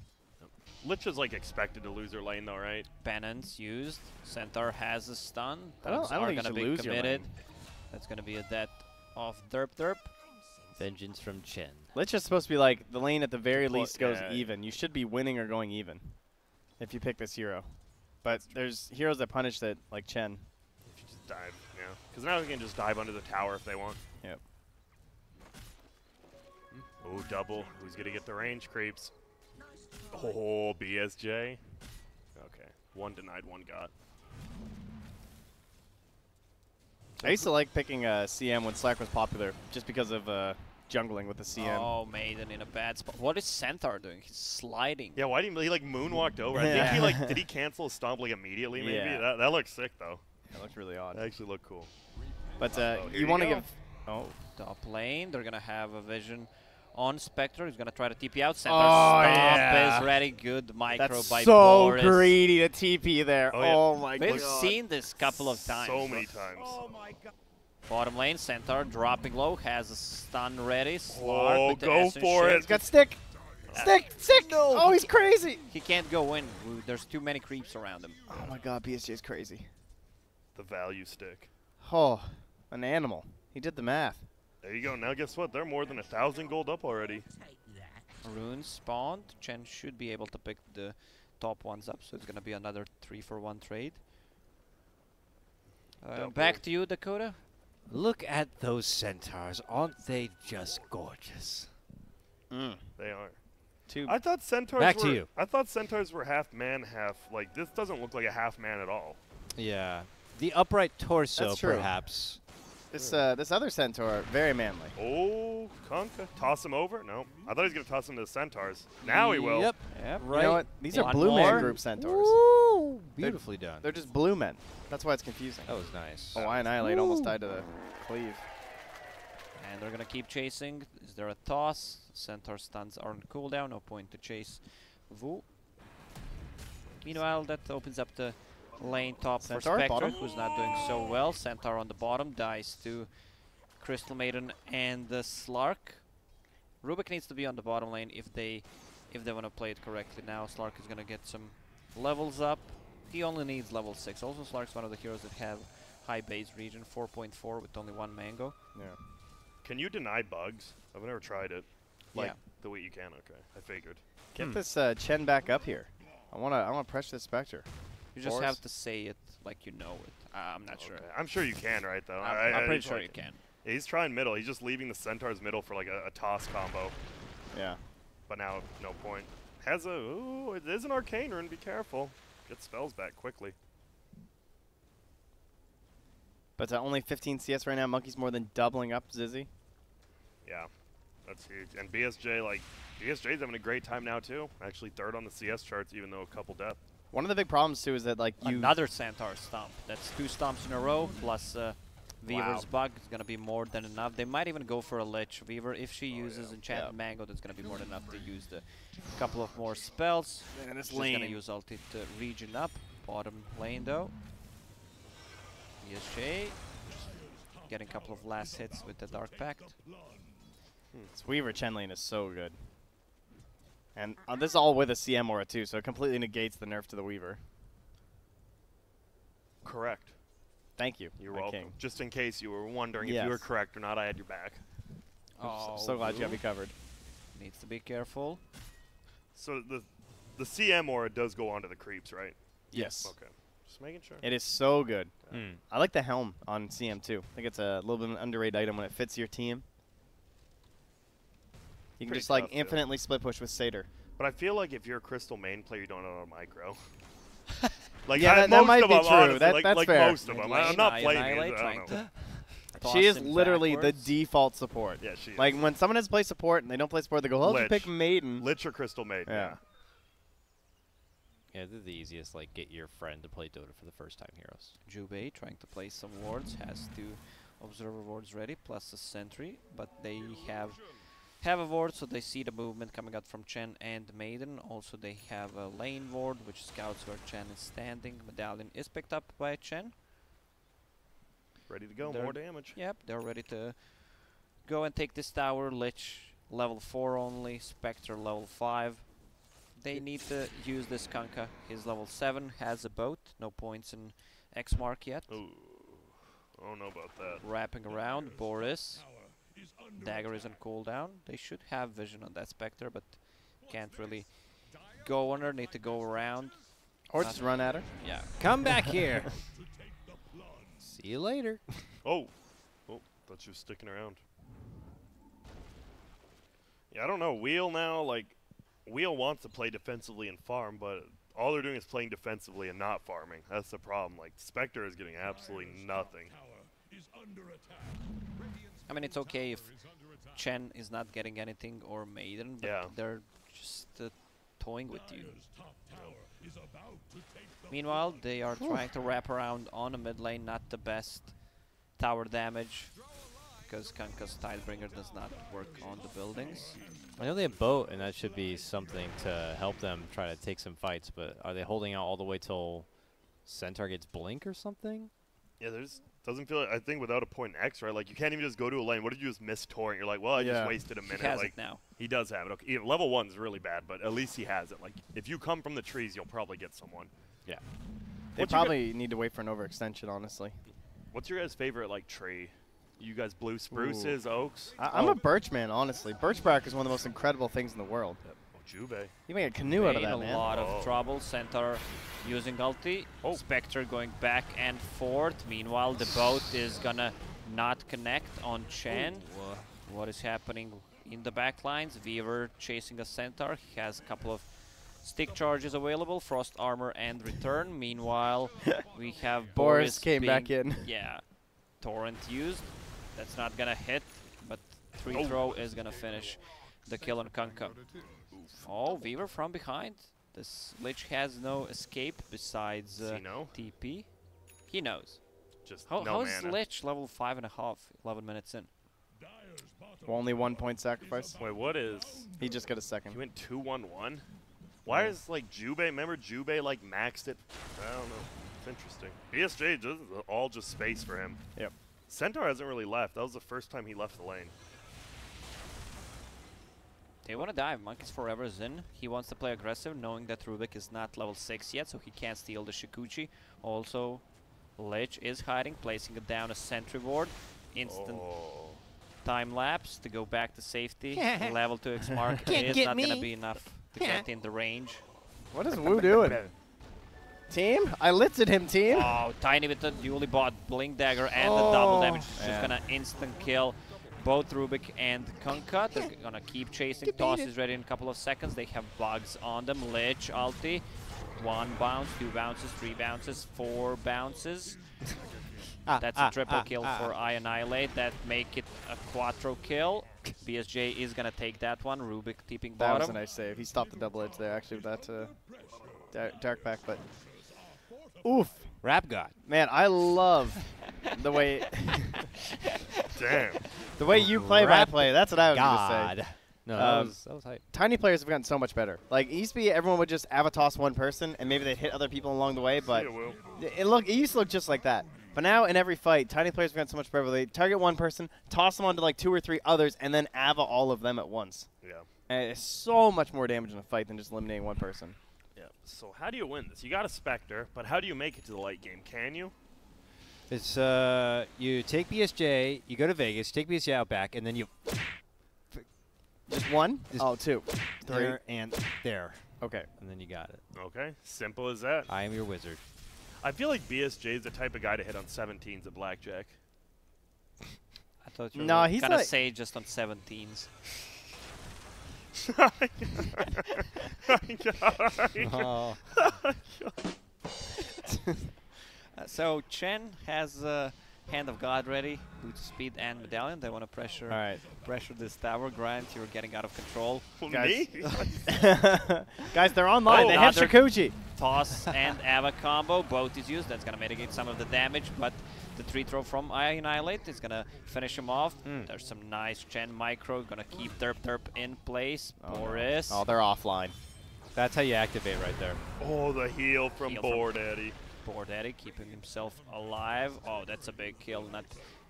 Speaker 4: Lich is, like, expected to lose her lane, though, right?
Speaker 1: Penance used. Centaur has a stun.
Speaker 2: I don't
Speaker 1: Bugs
Speaker 2: think
Speaker 1: are
Speaker 2: you
Speaker 1: going to
Speaker 2: should
Speaker 1: be
Speaker 2: lose your
Speaker 1: committed.
Speaker 2: lane.
Speaker 1: That's going to be a death of Derp Derp.
Speaker 3: Vengeance from Chen.
Speaker 2: Lich is supposed to be like the lane at the very
Speaker 4: Deploy-
Speaker 2: least goes
Speaker 4: yeah.
Speaker 2: even. You should be winning or going even if you pick this hero. But there's heroes that punish that, like Chen.
Speaker 4: If you just dive, yeah. Because now we can just dive under the tower if they want.
Speaker 2: Yep.
Speaker 4: Oh, double. Who's going to get the range creeps? Oh, BSJ. Okay. 1 denied, 1 got.
Speaker 2: I used to like picking CM when Slack was popular, just because of jungling with the CM.
Speaker 1: Oh, Maiden in a bad spot. What is Centaur doing? He's sliding.
Speaker 4: Yeah, why didn't he, like, moonwalked over? I think he, like, did he cancel his stomp, like, immediately, maybe?
Speaker 2: Yeah.
Speaker 4: That looks sick, though.
Speaker 2: That looked really odd.
Speaker 4: That actually looked cool.
Speaker 2: But
Speaker 4: here
Speaker 2: you
Speaker 4: you
Speaker 2: want to
Speaker 4: go.
Speaker 2: give. Oh.
Speaker 1: Top lane, they're going to have a vision on Spectre. He's going to try to TP out. Centaur
Speaker 2: Oh,
Speaker 1: stomp
Speaker 2: yeah.
Speaker 1: is ready. Good micro
Speaker 2: That's
Speaker 1: by
Speaker 2: so
Speaker 1: Boris.
Speaker 2: greedy to TP there.
Speaker 4: Oh, yeah.
Speaker 2: Oh my
Speaker 1: We've
Speaker 2: god.
Speaker 1: seen this couple of times.
Speaker 4: So many times.
Speaker 1: Bottom lane, Centaur dropping low, has a stun ready.
Speaker 4: Oh,
Speaker 1: Slark with the
Speaker 4: go
Speaker 1: essence
Speaker 4: for
Speaker 1: shift.
Speaker 4: it.
Speaker 2: He's got stick. Stick.
Speaker 1: No,
Speaker 2: Oh,
Speaker 1: he
Speaker 2: he's crazy.
Speaker 1: He can't go in. There's too many creeps around him.
Speaker 2: Oh my god, BSJ is crazy.
Speaker 4: The value stick.
Speaker 2: Oh, an animal. He did the math.
Speaker 4: There you go. Now guess what? They're more than 1,000 gold up already.
Speaker 1: ROOONS spawned. Chen should be able to pick the top ones up, so it's going to be another 3-for-1 trade. Back to you, Dakota.
Speaker 3: Look at those centaurs. Aren't they just gorgeous?
Speaker 4: They are.
Speaker 2: Two.
Speaker 4: I thought centaurs
Speaker 3: Back
Speaker 4: were,
Speaker 3: to you.
Speaker 4: I thought centaurs were half man, half, like, this doesn't look like a half man at all.
Speaker 3: Yeah. The upright torso,
Speaker 2: That's true.
Speaker 3: perhaps.
Speaker 2: This other centaur, very manly.
Speaker 4: Oh, Kunkka. Toss him over? No. I thought he was going to toss him to the centaurs. Now he will.
Speaker 3: Yep.
Speaker 1: Yep.
Speaker 3: Right.
Speaker 2: You know what? These are
Speaker 1: One
Speaker 2: blue man
Speaker 1: more.
Speaker 2: group centaurs.
Speaker 3: Woo! Beautifully done.
Speaker 2: They're just blue men. That's why it's confusing.
Speaker 3: That was nice.
Speaker 2: Oh, I Annihilate almost died to the cleave.
Speaker 1: And they're going to keep chasing. Is there a toss? Centaur stuns are on cooldown. No point to chase Vu. Meanwhile, that opens up the lane top
Speaker 2: Centaur,
Speaker 1: for Spectre,
Speaker 2: bottom.
Speaker 1: who's not doing so well. Centaur on the bottom dies to Crystal Maiden and the Slark. Rubik needs to be on the bottom lane if they want to play it correctly. Now Slark is going to get some levels up. He only needs level 6. Also, Slark's one of the heroes that have high base region, 4.4 with only 1 mango.
Speaker 2: Yeah.
Speaker 4: Can you deny bugs? I've never tried it. Like,
Speaker 1: Yeah.
Speaker 4: the way you can. Okay. I figured.
Speaker 2: Get this Chen back up here. I wanna pressure this Spectre.
Speaker 1: You just
Speaker 2: Force.
Speaker 1: have to say it like you know it. I'm not sure.
Speaker 4: Okay. I'm sure you can, right, though?
Speaker 1: I'm pretty
Speaker 4: he's
Speaker 1: sure
Speaker 4: like-
Speaker 1: you can.
Speaker 4: Yeah, he's trying middle. He's just leaving the centaurs middle for, like, a toss combo.
Speaker 2: Yeah.
Speaker 4: But now, no point. Has a, ooh, it is an arcane rune, be careful. Get spells back quickly.
Speaker 2: But only 15 CS right now. Monkey's more than doubling up Zizzy.
Speaker 4: Yeah, that's huge. And BSJ, like, BSJ's having a great time now too. Actually 3rd on the CS charts, even though a couple death.
Speaker 2: One of the big problems too is that like you
Speaker 1: Another Centaur stomp. That's 2 stomps in a row plus Weaver's bug is gonna be more than enough. They might even go for a Lich. Weaver, if she uses Enchanted Mango, that's gonna be more than enough to use the couple of more spells.
Speaker 2: And it's
Speaker 1: She's gonna use ulti to regen up. Bottom lane though. ESJ getting a couple of last hits with the Dark Pact.
Speaker 2: This Weaver Chen lane is so good. And this is all with a CM aura too, so it completely negates the nerf to the Weaver.
Speaker 4: Correct.
Speaker 2: Thank you.
Speaker 4: You're
Speaker 2: my
Speaker 4: welcome.
Speaker 2: king.
Speaker 4: Just in case you were wondering if you were correct or not, I had your back.
Speaker 2: I'm so glad you got me covered.
Speaker 1: Needs to be careful.
Speaker 4: So the CM aura does go onto the creeps, right?
Speaker 2: Yes.
Speaker 4: Okay. Just making sure.
Speaker 2: It is so good. I like the helm on CM too. I think it's a little bit of an underrated item when it fits your team. You can
Speaker 4: Pretty
Speaker 2: just like
Speaker 4: tough, too.
Speaker 2: infinitely split push with Satyr.
Speaker 4: But I feel like if you're a Crystal main player, you don't know how to micro. Like
Speaker 2: Yeah, that
Speaker 4: most
Speaker 2: might
Speaker 4: of
Speaker 2: be
Speaker 4: them,
Speaker 2: true.
Speaker 4: honestly,
Speaker 2: That's
Speaker 4: like
Speaker 2: fair.
Speaker 4: most of them. I'm not blaming
Speaker 1: Annihilate,
Speaker 4: it. I
Speaker 1: trying
Speaker 4: don't know.
Speaker 1: to
Speaker 2: She
Speaker 1: toss
Speaker 2: is
Speaker 1: him
Speaker 2: literally the
Speaker 1: backwards.
Speaker 2: default support.
Speaker 4: Yeah, she is.
Speaker 2: Like when someone has to play support and they don't play support, they go, "Oh, just
Speaker 4: Lich.
Speaker 2: pick Maiden."
Speaker 4: Lich or Crystal main.
Speaker 2: Yeah.
Speaker 3: Yeah, they're the easiest, like, get your friend to play Dota for the first time heroes.
Speaker 1: Jubei trying to place some wards, has 2 observer wards ready, plus a sentry, but they have a ward, so they see the movement coming out from Chen and Maiden. Also, they have a lane ward, which scouts where Chen is standing. Medallion is picked up by Chen.
Speaker 4: Ready to go.
Speaker 1: They're-
Speaker 4: More damage.
Speaker 1: Yep, they're ready to go and take this tower. Lich, level 4 only. Spectre, level 5. They need to use this Kanka. He's level 7, has a boat. No points in X mark yet.
Speaker 4: Ooh. I don't know about that.
Speaker 1: Wrapping around, Boris. Dagger is on cooldown. They should have vision on that Spectre, but can't really go on her. Need to go around.
Speaker 2: Or just run at her.
Speaker 1: Yeah.
Speaker 3: Come back here. See you later.
Speaker 4: Oh. Oh, thought she was sticking around. Yeah, I don't know. Wheel now, like, Wheel wants to play defensively and farm, but all they're doing is playing defensively and not farming. That's the problem. Like, Spectre is getting absolutely nothing.
Speaker 1: I mean, it's okay if Chen is not getting anything or Maiden, but they're just toying with you. Meanwhile, they are trying to wrap around on a mid lane, not the best tower damage, because Kanka's Tidebringer does not work on the buildings.
Speaker 3: I know they have boat, and that should be something to help them try to take some fights, but are they holding out all the way till Centaur gets blink or something?
Speaker 4: Yeah, there's doesn't feel. I think without a point in X, right? Like you can't even just go to a lane. What if you just miss torrent? You're like, well, I just wasted a minute.
Speaker 1: He has
Speaker 4: like
Speaker 1: it now.
Speaker 4: he does have it. Okay, yeah, level 1's really bad, but at least he has it. Like if you come from the trees, you'll probably get someone.
Speaker 3: Yeah.
Speaker 2: They probably need to wait for an overextension, honestly.
Speaker 4: What's your guys' favorite like tree? You guys blue spruces, oaks?
Speaker 2: I'm a birch man, honestly. Birch bark is one of the most incredible things in the world.
Speaker 4: Oh, Jubei.
Speaker 2: You make a canoe out of
Speaker 1: In
Speaker 2: that,
Speaker 1: a
Speaker 2: man.
Speaker 1: lot of trouble. Centaur using ulti. Spectre going back and forth. Meanwhile, the boat is gonna not connect on Chen. What is happening in the back lines? Weaver chasing a Centaur. He has a couple of stick charges available. Frost armor and return. Meanwhile, we have
Speaker 2: Boris came
Speaker 1: being-
Speaker 2: back in.
Speaker 1: Yeah. Torrent used. That's not gonna hit, but 3-throw is gonna finish the kill on Kanka. Oh, Weaver from behind. This Lich has no escape besides
Speaker 4: Does he know?
Speaker 1: TP. He knows.
Speaker 4: Just
Speaker 1: How,
Speaker 4: no
Speaker 1: how's
Speaker 4: mana.
Speaker 1: Lich level 5.5, 11 minutes in?
Speaker 2: Well, only 1 point sacrifice.
Speaker 4: Wait, what is?
Speaker 2: He just got a
Speaker 4: He
Speaker 2: second.
Speaker 4: went 2-1-1. Why is like Jubei? Remember Jubei like maxed it? I don't know. It's interesting. BSJ does all just space for him.
Speaker 2: Yep.
Speaker 4: Centaur hasn't really left. That was the first time he left the lane.
Speaker 1: They want to dive. Monkeys Forever is in. He wants to play aggressive, knowing that Rubik is not level 6 yet, so he can't steal the Shikuchi. Also, Lich is hiding, placing it down a sentry ward. Instant time lapse to go back to safety. Level 2 X mark is not going to be enough to get in the range.
Speaker 2: What is Wu doing? Team? I lifted him, team.
Speaker 1: Oh, Tiny with the newly bought Blink Dagger and the double damage. It's just going to instant kill. both Rubik and Kunkka. They're gonna keep chasing. Toss is ready in a couple of seconds. They have bugs on them. Lich, ulti. 1 bounce, 2 bounces, 3 bounces, 4 bounces. That's a triple kill for Annihilate. That make it a quattro kill. BSJ is gonna take that one. Rubik tipping
Speaker 2: That was
Speaker 1: bottom.
Speaker 2: a nice save. He stopped the double edge there, actually, with that dark pack. But oof,
Speaker 3: Rap God.
Speaker 2: man, I love the way
Speaker 4: Damn.
Speaker 2: the way you play by
Speaker 3: Rap
Speaker 2: play. That's what I was gonna
Speaker 3: God.
Speaker 2: say.
Speaker 3: No, that was hype.
Speaker 2: Tiny players have gotten so much better. Like it used to be, everyone would just avatoss one person, and maybe they'd hit other people along the way. But
Speaker 4: Yeah, Will.
Speaker 2: it used to look just like that. But now in every fight, tiny players have gotten so much better. They target one person, toss them onto like 2 or 3 others, and then ava all of them at once.
Speaker 4: Yeah.
Speaker 2: And it's so much more damage in a fight than just eliminating one person.
Speaker 4: Yeah. So how do you win this? You got a Spectre, but how do you make it to the late game? Can you?
Speaker 3: It's you take BSJ, you go to Vegas, take BSJ out back, and then you
Speaker 2: Just one?
Speaker 3: Just
Speaker 2: Oh, 2. 3.
Speaker 3: there and there,
Speaker 2: Okay.
Speaker 3: and then you got it.
Speaker 4: Okay. Simple as that.
Speaker 3: I am your wizard.
Speaker 4: I feel like BSJ is the type of guy to hit on 17s at blackjack.
Speaker 1: I thought you were
Speaker 2: No, he's
Speaker 1: gonna
Speaker 2: like-
Speaker 1: say just on 17s.
Speaker 3: Oh.
Speaker 1: So Chen has Hand of God ready, boot speed and medallion. They want to pressure
Speaker 2: All right.
Speaker 1: pressure this tower. Grant, you're getting out of control.
Speaker 2: Guys.
Speaker 4: Me?
Speaker 2: Guys, they're online.
Speaker 1: Oh,
Speaker 2: they have
Speaker 1: another-
Speaker 2: Shikuchi.
Speaker 1: Toss and Ava combo, both is used. That's gonna mitigate some of the damage, but the 3 throw from Annihilate is gonna finish him off. There's some nice Chen micro, gonna keep Derp in place. Boris.
Speaker 2: Oh, they're offline.
Speaker 3: That's how you activate right there.
Speaker 4: Oh, the heal from
Speaker 1: Heal from-
Speaker 4: Board Eddie.
Speaker 1: Poor Daddy keeping himself alive. Oh, that's a big kill. Not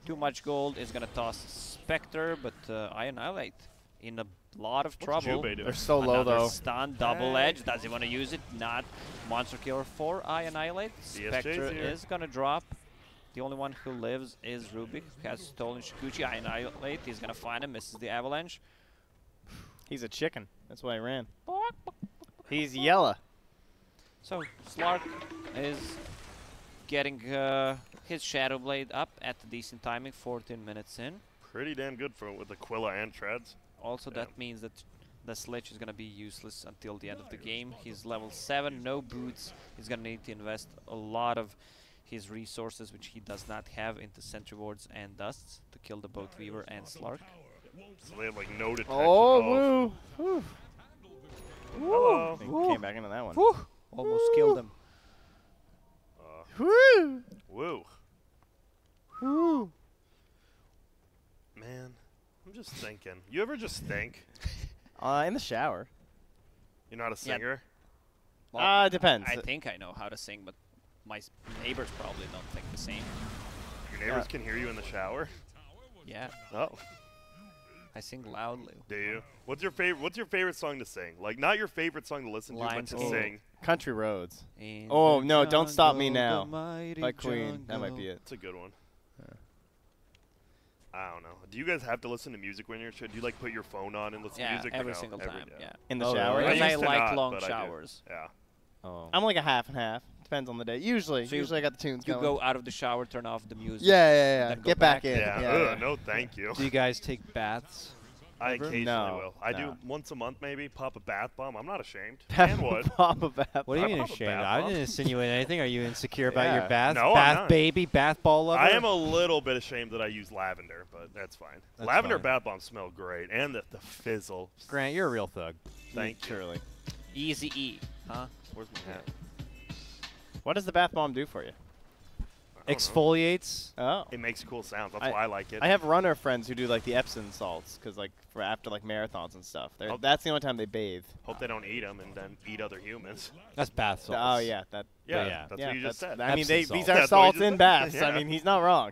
Speaker 1: too much gold. Is gonna toss Spectre, but Annihilate in a lot of trouble.
Speaker 4: Jubei doing?
Speaker 2: They're so low,
Speaker 1: Another
Speaker 2: though.
Speaker 1: stun, double edge. Does he want to use it? Not. Monster killer for Annihilate.
Speaker 4: BSJ 's
Speaker 1: Spectre
Speaker 4: here.
Speaker 1: is gonna drop. The only one who lives is Rubik, who has stolen Shikuchi. Annihilate. He's gonna find him. Misses the avalanche.
Speaker 2: He's a chicken. That's why he ran. He's yellow.
Speaker 1: So Slark is getting his Shadow Blade up at a decent timing, 14 minutes in.
Speaker 4: Pretty damn good for with Aquila and Treads.
Speaker 1: Also,
Speaker 4: Yeah.
Speaker 1: that means that the Sledge is going to be useless until the end of the game. He's level 7, no boots. He's going to need to invest a lot of his resources, which he does not have, into Sentry Wards and Dusts to kill the both Weaver and Slark.
Speaker 4: So they have like no detection.
Speaker 2: Oh, woo. Woo.
Speaker 4: Hello.
Speaker 2: He
Speaker 1: Woo.
Speaker 2: came back into that one.
Speaker 1: Whew! Almost killed him.
Speaker 2: Woo.
Speaker 4: Woo.
Speaker 2: Woo.
Speaker 4: Man, I'm just thinking. You ever just think?
Speaker 2: In the shower.
Speaker 4: You're not a
Speaker 1: Yeah.
Speaker 4: singer?
Speaker 1: Well,
Speaker 2: It depends.
Speaker 1: I think I know how to sing, but my neighbors probably don't think the same.
Speaker 4: Your neighbors can hear you in the shower?
Speaker 1: Yeah,
Speaker 4: Oh.
Speaker 1: I sing loudly.
Speaker 4: Do you? What's your favorite song to sing? Like not your favorite song to listen to, but to
Speaker 1: Lionsgate.
Speaker 4: sing.
Speaker 2: Country roads.
Speaker 1: In
Speaker 2: Oh,
Speaker 1: the
Speaker 2: no, Don't Stop Me
Speaker 1: jungle,
Speaker 2: Now
Speaker 1: the mighty
Speaker 2: by Queen. That might be
Speaker 1: jungle.
Speaker 2: it.
Speaker 4: It's a good one. I don't know. Do you guys have to listen to music when you're? Do you like put your phone on and listen to
Speaker 1: Yeah,
Speaker 4: music? or
Speaker 1: every
Speaker 4: no?
Speaker 1: single time. Yeah.
Speaker 2: In the
Speaker 3: Oh,
Speaker 2: shower.
Speaker 3: really?
Speaker 1: Because I
Speaker 4: used to
Speaker 1: like
Speaker 4: not,
Speaker 1: long
Speaker 4: but I do.
Speaker 1: showers.
Speaker 4: Yeah.
Speaker 3: Oh.
Speaker 2: I'm like a half and half. Depends on the day. Usually.
Speaker 1: So you-
Speaker 2: usually I got the tunes
Speaker 1: You
Speaker 2: going.
Speaker 1: go out of the shower, turn off the music.
Speaker 2: Yeah.
Speaker 1: then go
Speaker 2: Get back
Speaker 1: back.
Speaker 2: in.
Speaker 4: Yeah.
Speaker 2: Yeah.
Speaker 4: No, thank you.
Speaker 3: Do you guys take baths?
Speaker 4: I
Speaker 3: Ever?
Speaker 4: occasionally
Speaker 2: No,
Speaker 4: will. I do
Speaker 2: no.
Speaker 4: once a month maybe. Pop a bath bomb. I'm not ashamed. And would.
Speaker 2: Pop a bath.
Speaker 3: What do you mean
Speaker 4: I'm a
Speaker 3: ashamed?
Speaker 4: bath
Speaker 3: I
Speaker 4: bomb.
Speaker 3: didn't insinuate anything. Are you insecure about
Speaker 2: Yeah.
Speaker 3: your bath?
Speaker 4: No, I'm
Speaker 3: bath
Speaker 4: not.
Speaker 3: baby, bath ball lover?
Speaker 4: I am a little bit ashamed that I use lavender, but that's fine.
Speaker 3: That's
Speaker 4: Lavender
Speaker 3: fine.
Speaker 4: bath bombs smell great, and the fizzle.
Speaker 3: Grant, you're a real thug.
Speaker 4: Thank you.
Speaker 2: Surely.
Speaker 1: Easy E. Huh?
Speaker 4: Where's my hat?
Speaker 2: What does the bath bomb do for you?
Speaker 4: I don't know.
Speaker 3: Exfoliates.
Speaker 2: Oh.
Speaker 4: It makes cool sounds. That's why I like it.
Speaker 2: I have runner friends who do like the Epsom salts because like for after like marathons and stuff.
Speaker 4: Oh.
Speaker 2: That's the only time they bathe.
Speaker 4: Hope they don't eat them and then eat other humans.
Speaker 3: That's bath salts.
Speaker 2: Oh yeah, that.
Speaker 4: Yeah,
Speaker 3: yeah.
Speaker 4: that's
Speaker 2: yeah,
Speaker 4: what you just said.
Speaker 2: I mean,
Speaker 3: Epsom
Speaker 2: these
Speaker 3: salts.
Speaker 2: are
Speaker 4: That's what you
Speaker 2: salts
Speaker 4: just
Speaker 2: in
Speaker 4: said.
Speaker 2: baths.
Speaker 4: Yeah.
Speaker 2: I mean, he's not wrong.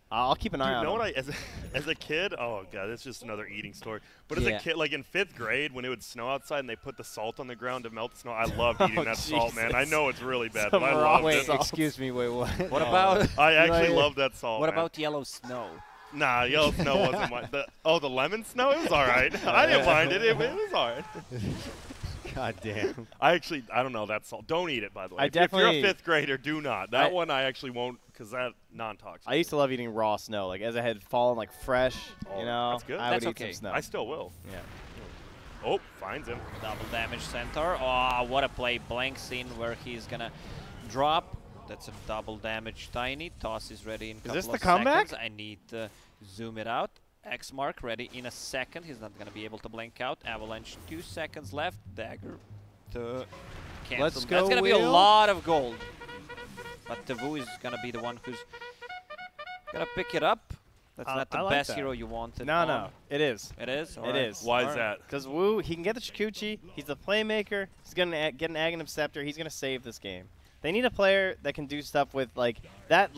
Speaker 2: I'll keep an
Speaker 4: Dude,
Speaker 2: eye
Speaker 4: you
Speaker 2: on
Speaker 4: know
Speaker 2: him.
Speaker 4: what? As a kid, oh god, it's just another eating story. But as
Speaker 3: Yeah.
Speaker 4: a kid, like in 5th grade, when it would snow outside and they put the salt on the ground to melt the snow, I loved eating
Speaker 2: Oh,
Speaker 4: that salt, man. I
Speaker 2: Jesus.
Speaker 4: know it's really bad,
Speaker 2: Some
Speaker 4: but I
Speaker 2: raw
Speaker 4: loved
Speaker 3: Wait,
Speaker 4: it.
Speaker 2: salt.
Speaker 3: excuse me. Wait, what?
Speaker 1: What about
Speaker 4: I actually
Speaker 2: Right.
Speaker 4: love that salt.
Speaker 1: what
Speaker 4: man.
Speaker 1: about yellow snow?
Speaker 4: Nah, yellow snow wasn't my. The lemon snow? It was all right. I didn't mind it. It was all right.
Speaker 3: God damn.
Speaker 4: I don't know that salt. Don't eat it, by the way.
Speaker 2: I
Speaker 4: If you're a
Speaker 2: definitely-
Speaker 4: 5th grader, do not. That one I actually won't because that non-toxic.
Speaker 2: I used to love eating raw snow, like as it had fallen, like fresh.
Speaker 4: Oh,
Speaker 2: You know,
Speaker 4: that's good.
Speaker 2: I
Speaker 1: That's
Speaker 2: would eat
Speaker 1: okay.
Speaker 2: some snow.
Speaker 4: I still will.
Speaker 2: Yeah.
Speaker 4: Oh, finds him.
Speaker 1: Double damage center. Oh, what a play. Blank scene where he's gonna drop. That's a double damage tiny. Toss is ready in a couple
Speaker 2: this
Speaker 1: of
Speaker 2: the comeback?
Speaker 1: seconds. I need to zoom it out. X mark ready in a second. He's not gonna be able to blink out. Avalanche 2 seconds left. Dagger to cancel.
Speaker 3: Let's
Speaker 1: That's
Speaker 3: go,
Speaker 1: gonna be a
Speaker 3: Will.
Speaker 1: lot of gold. But Tavu is gonna be the one who's gonna pick it up. That's not the
Speaker 2: I like
Speaker 1: best
Speaker 2: that.
Speaker 1: hero you wanted.
Speaker 2: No, no, it is.
Speaker 1: It is?
Speaker 2: It
Speaker 1: Alright.
Speaker 2: is.
Speaker 4: Why is
Speaker 1: Alright.
Speaker 4: that?
Speaker 2: Because Wu, he can get the Chikuchi. He's the playmaker. He's gonna get an Aghanim Scepter. He's gonna save this game. They need a player that can do stuff with like that.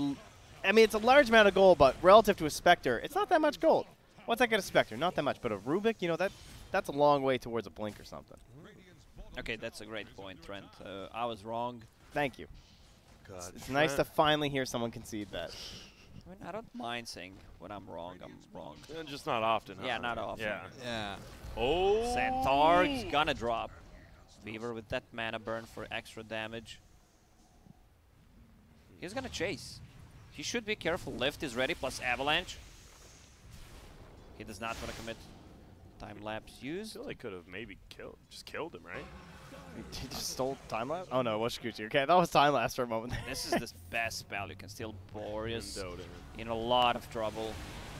Speaker 2: I mean, it's a large amount of gold, but relative to a Spectre, it's not that much gold. What's that get a Spectre? Not that much, but a Rubik, you know, that's a long way towards a Blink or something.
Speaker 1: Okay, that's a great point, Trent. I was wrong.
Speaker 2: Thank you.
Speaker 4: God,
Speaker 2: It's nice to finally hear someone concede that.
Speaker 1: I mean, I don't mind saying when I'm wrong, I'm wrong.
Speaker 4: Just not often.
Speaker 1: Yeah,
Speaker 4: huh?
Speaker 1: not often.
Speaker 4: Yeah.
Speaker 3: Yeah.
Speaker 4: Oh.
Speaker 1: Centaur's gonna drop. Fever with that mana burn for extra damage. He's gonna chase. He should be careful. Lift is ready, plus Avalanche. He does not want to commit time lapse
Speaker 4: I
Speaker 1: use.
Speaker 4: feel like could have maybe just killed him, right?
Speaker 2: He just stole time lapse? Oh no, it was Chikuchi. Okay, that was time lapse for a moment.
Speaker 1: This is the best spell. You can steal Boreas
Speaker 4: In Dota.
Speaker 1: in a lot of trouble.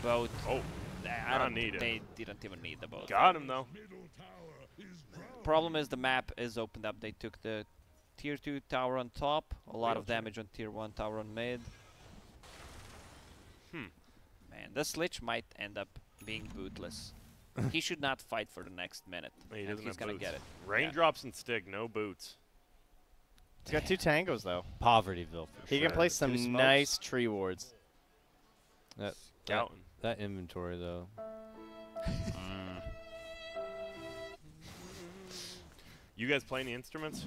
Speaker 1: Both.
Speaker 4: Oh,
Speaker 1: I
Speaker 4: not
Speaker 1: don't
Speaker 4: needed.
Speaker 1: They didn't even need the both.
Speaker 4: got him though.
Speaker 1: Problem is the map is opened up. They took the tier 2 tower on top, a lot of
Speaker 4: Wheelchair.
Speaker 1: damage on tier 1 tower on mid.
Speaker 4: Hmm.
Speaker 1: Man, this Lich might end up being bootless. He should not fight for the next minute.
Speaker 4: He
Speaker 1: and
Speaker 4: doesn't
Speaker 1: he's
Speaker 4: have
Speaker 1: gonna
Speaker 4: boots.
Speaker 1: get it.
Speaker 4: Raindrops and Stig, no boots.
Speaker 2: He's got 2 tangos though.
Speaker 3: Povertyville for
Speaker 2: He
Speaker 3: sure.
Speaker 2: can play
Speaker 4: Two
Speaker 2: some
Speaker 4: smokes.
Speaker 2: nice tree wards.
Speaker 3: That,
Speaker 4: Scouting.
Speaker 3: that inventory, though.
Speaker 4: You guys play any instruments?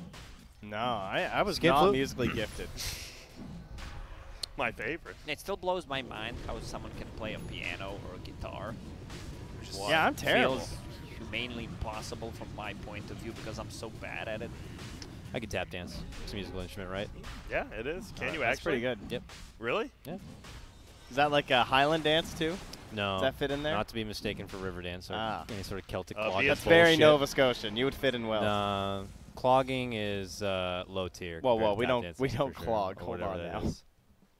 Speaker 2: No, I was
Speaker 3: Skin
Speaker 2: not
Speaker 3: flute?
Speaker 2: musically gifted.
Speaker 4: My favorite.
Speaker 1: It still blows my mind how someone can play a piano or a guitar. Just
Speaker 2: Yeah, I'm terrible.
Speaker 1: feels humanely impossible from my point of view because I'm so bad at it.
Speaker 3: I can tap dance. It's a musical instrument, right?
Speaker 4: Yeah, it is. Can you
Speaker 2: That's
Speaker 4: actually?
Speaker 2: pretty good.
Speaker 3: Yep.
Speaker 4: Really?
Speaker 2: Is that like a Highland dance too?
Speaker 3: No.
Speaker 2: Does that fit in there?
Speaker 3: Not to be mistaken for river dance or
Speaker 2: Ah.
Speaker 3: any sort of Celtic
Speaker 4: Be
Speaker 3: clogging.
Speaker 4: it
Speaker 2: That's very
Speaker 3: bullshit.
Speaker 2: Nova Scotian. You would fit in well.
Speaker 3: No, clogging is low tier.
Speaker 2: Whoa,
Speaker 3: compared
Speaker 2: whoa,
Speaker 3: to
Speaker 2: we
Speaker 3: tap
Speaker 2: don't-
Speaker 3: dancing
Speaker 2: we
Speaker 3: for
Speaker 2: don't
Speaker 3: sure,
Speaker 2: clog.
Speaker 3: or
Speaker 2: Hold
Speaker 3: whatever
Speaker 2: on
Speaker 3: that
Speaker 2: now.
Speaker 3: is.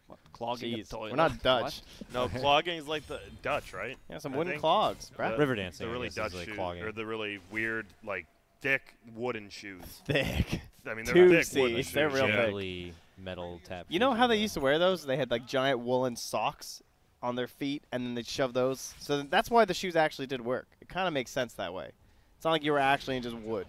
Speaker 1: What, clogging a
Speaker 2: Jeez,
Speaker 1: toilet?
Speaker 2: we're not Dutch.
Speaker 4: No, clogging is like the Dutch, right?
Speaker 2: Yeah, some
Speaker 4: I
Speaker 2: wooden
Speaker 4: think.
Speaker 2: clogs. Brad.
Speaker 3: River dancing,
Speaker 4: The
Speaker 3: I
Speaker 4: really
Speaker 3: guess,
Speaker 4: Dutch
Speaker 3: is like
Speaker 4: shoes,
Speaker 3: clogging.
Speaker 4: or the really weird, like thick wooden shoes.
Speaker 2: Thick.
Speaker 4: I mean, they're
Speaker 2: Two
Speaker 4: thick wooden
Speaker 2: Cs,
Speaker 4: shoes.
Speaker 2: they're real
Speaker 4: yeah.
Speaker 2: big.
Speaker 3: Generally metal tap.
Speaker 2: You know
Speaker 3: shoes
Speaker 2: how
Speaker 3: or
Speaker 2: they
Speaker 3: the-
Speaker 2: used to wear those? They had like giant woolen socks on their feet, and then they'd shove those. So that's why the shoes actually did work. It kind of makes sense that way. It's not like you were actually in just wood.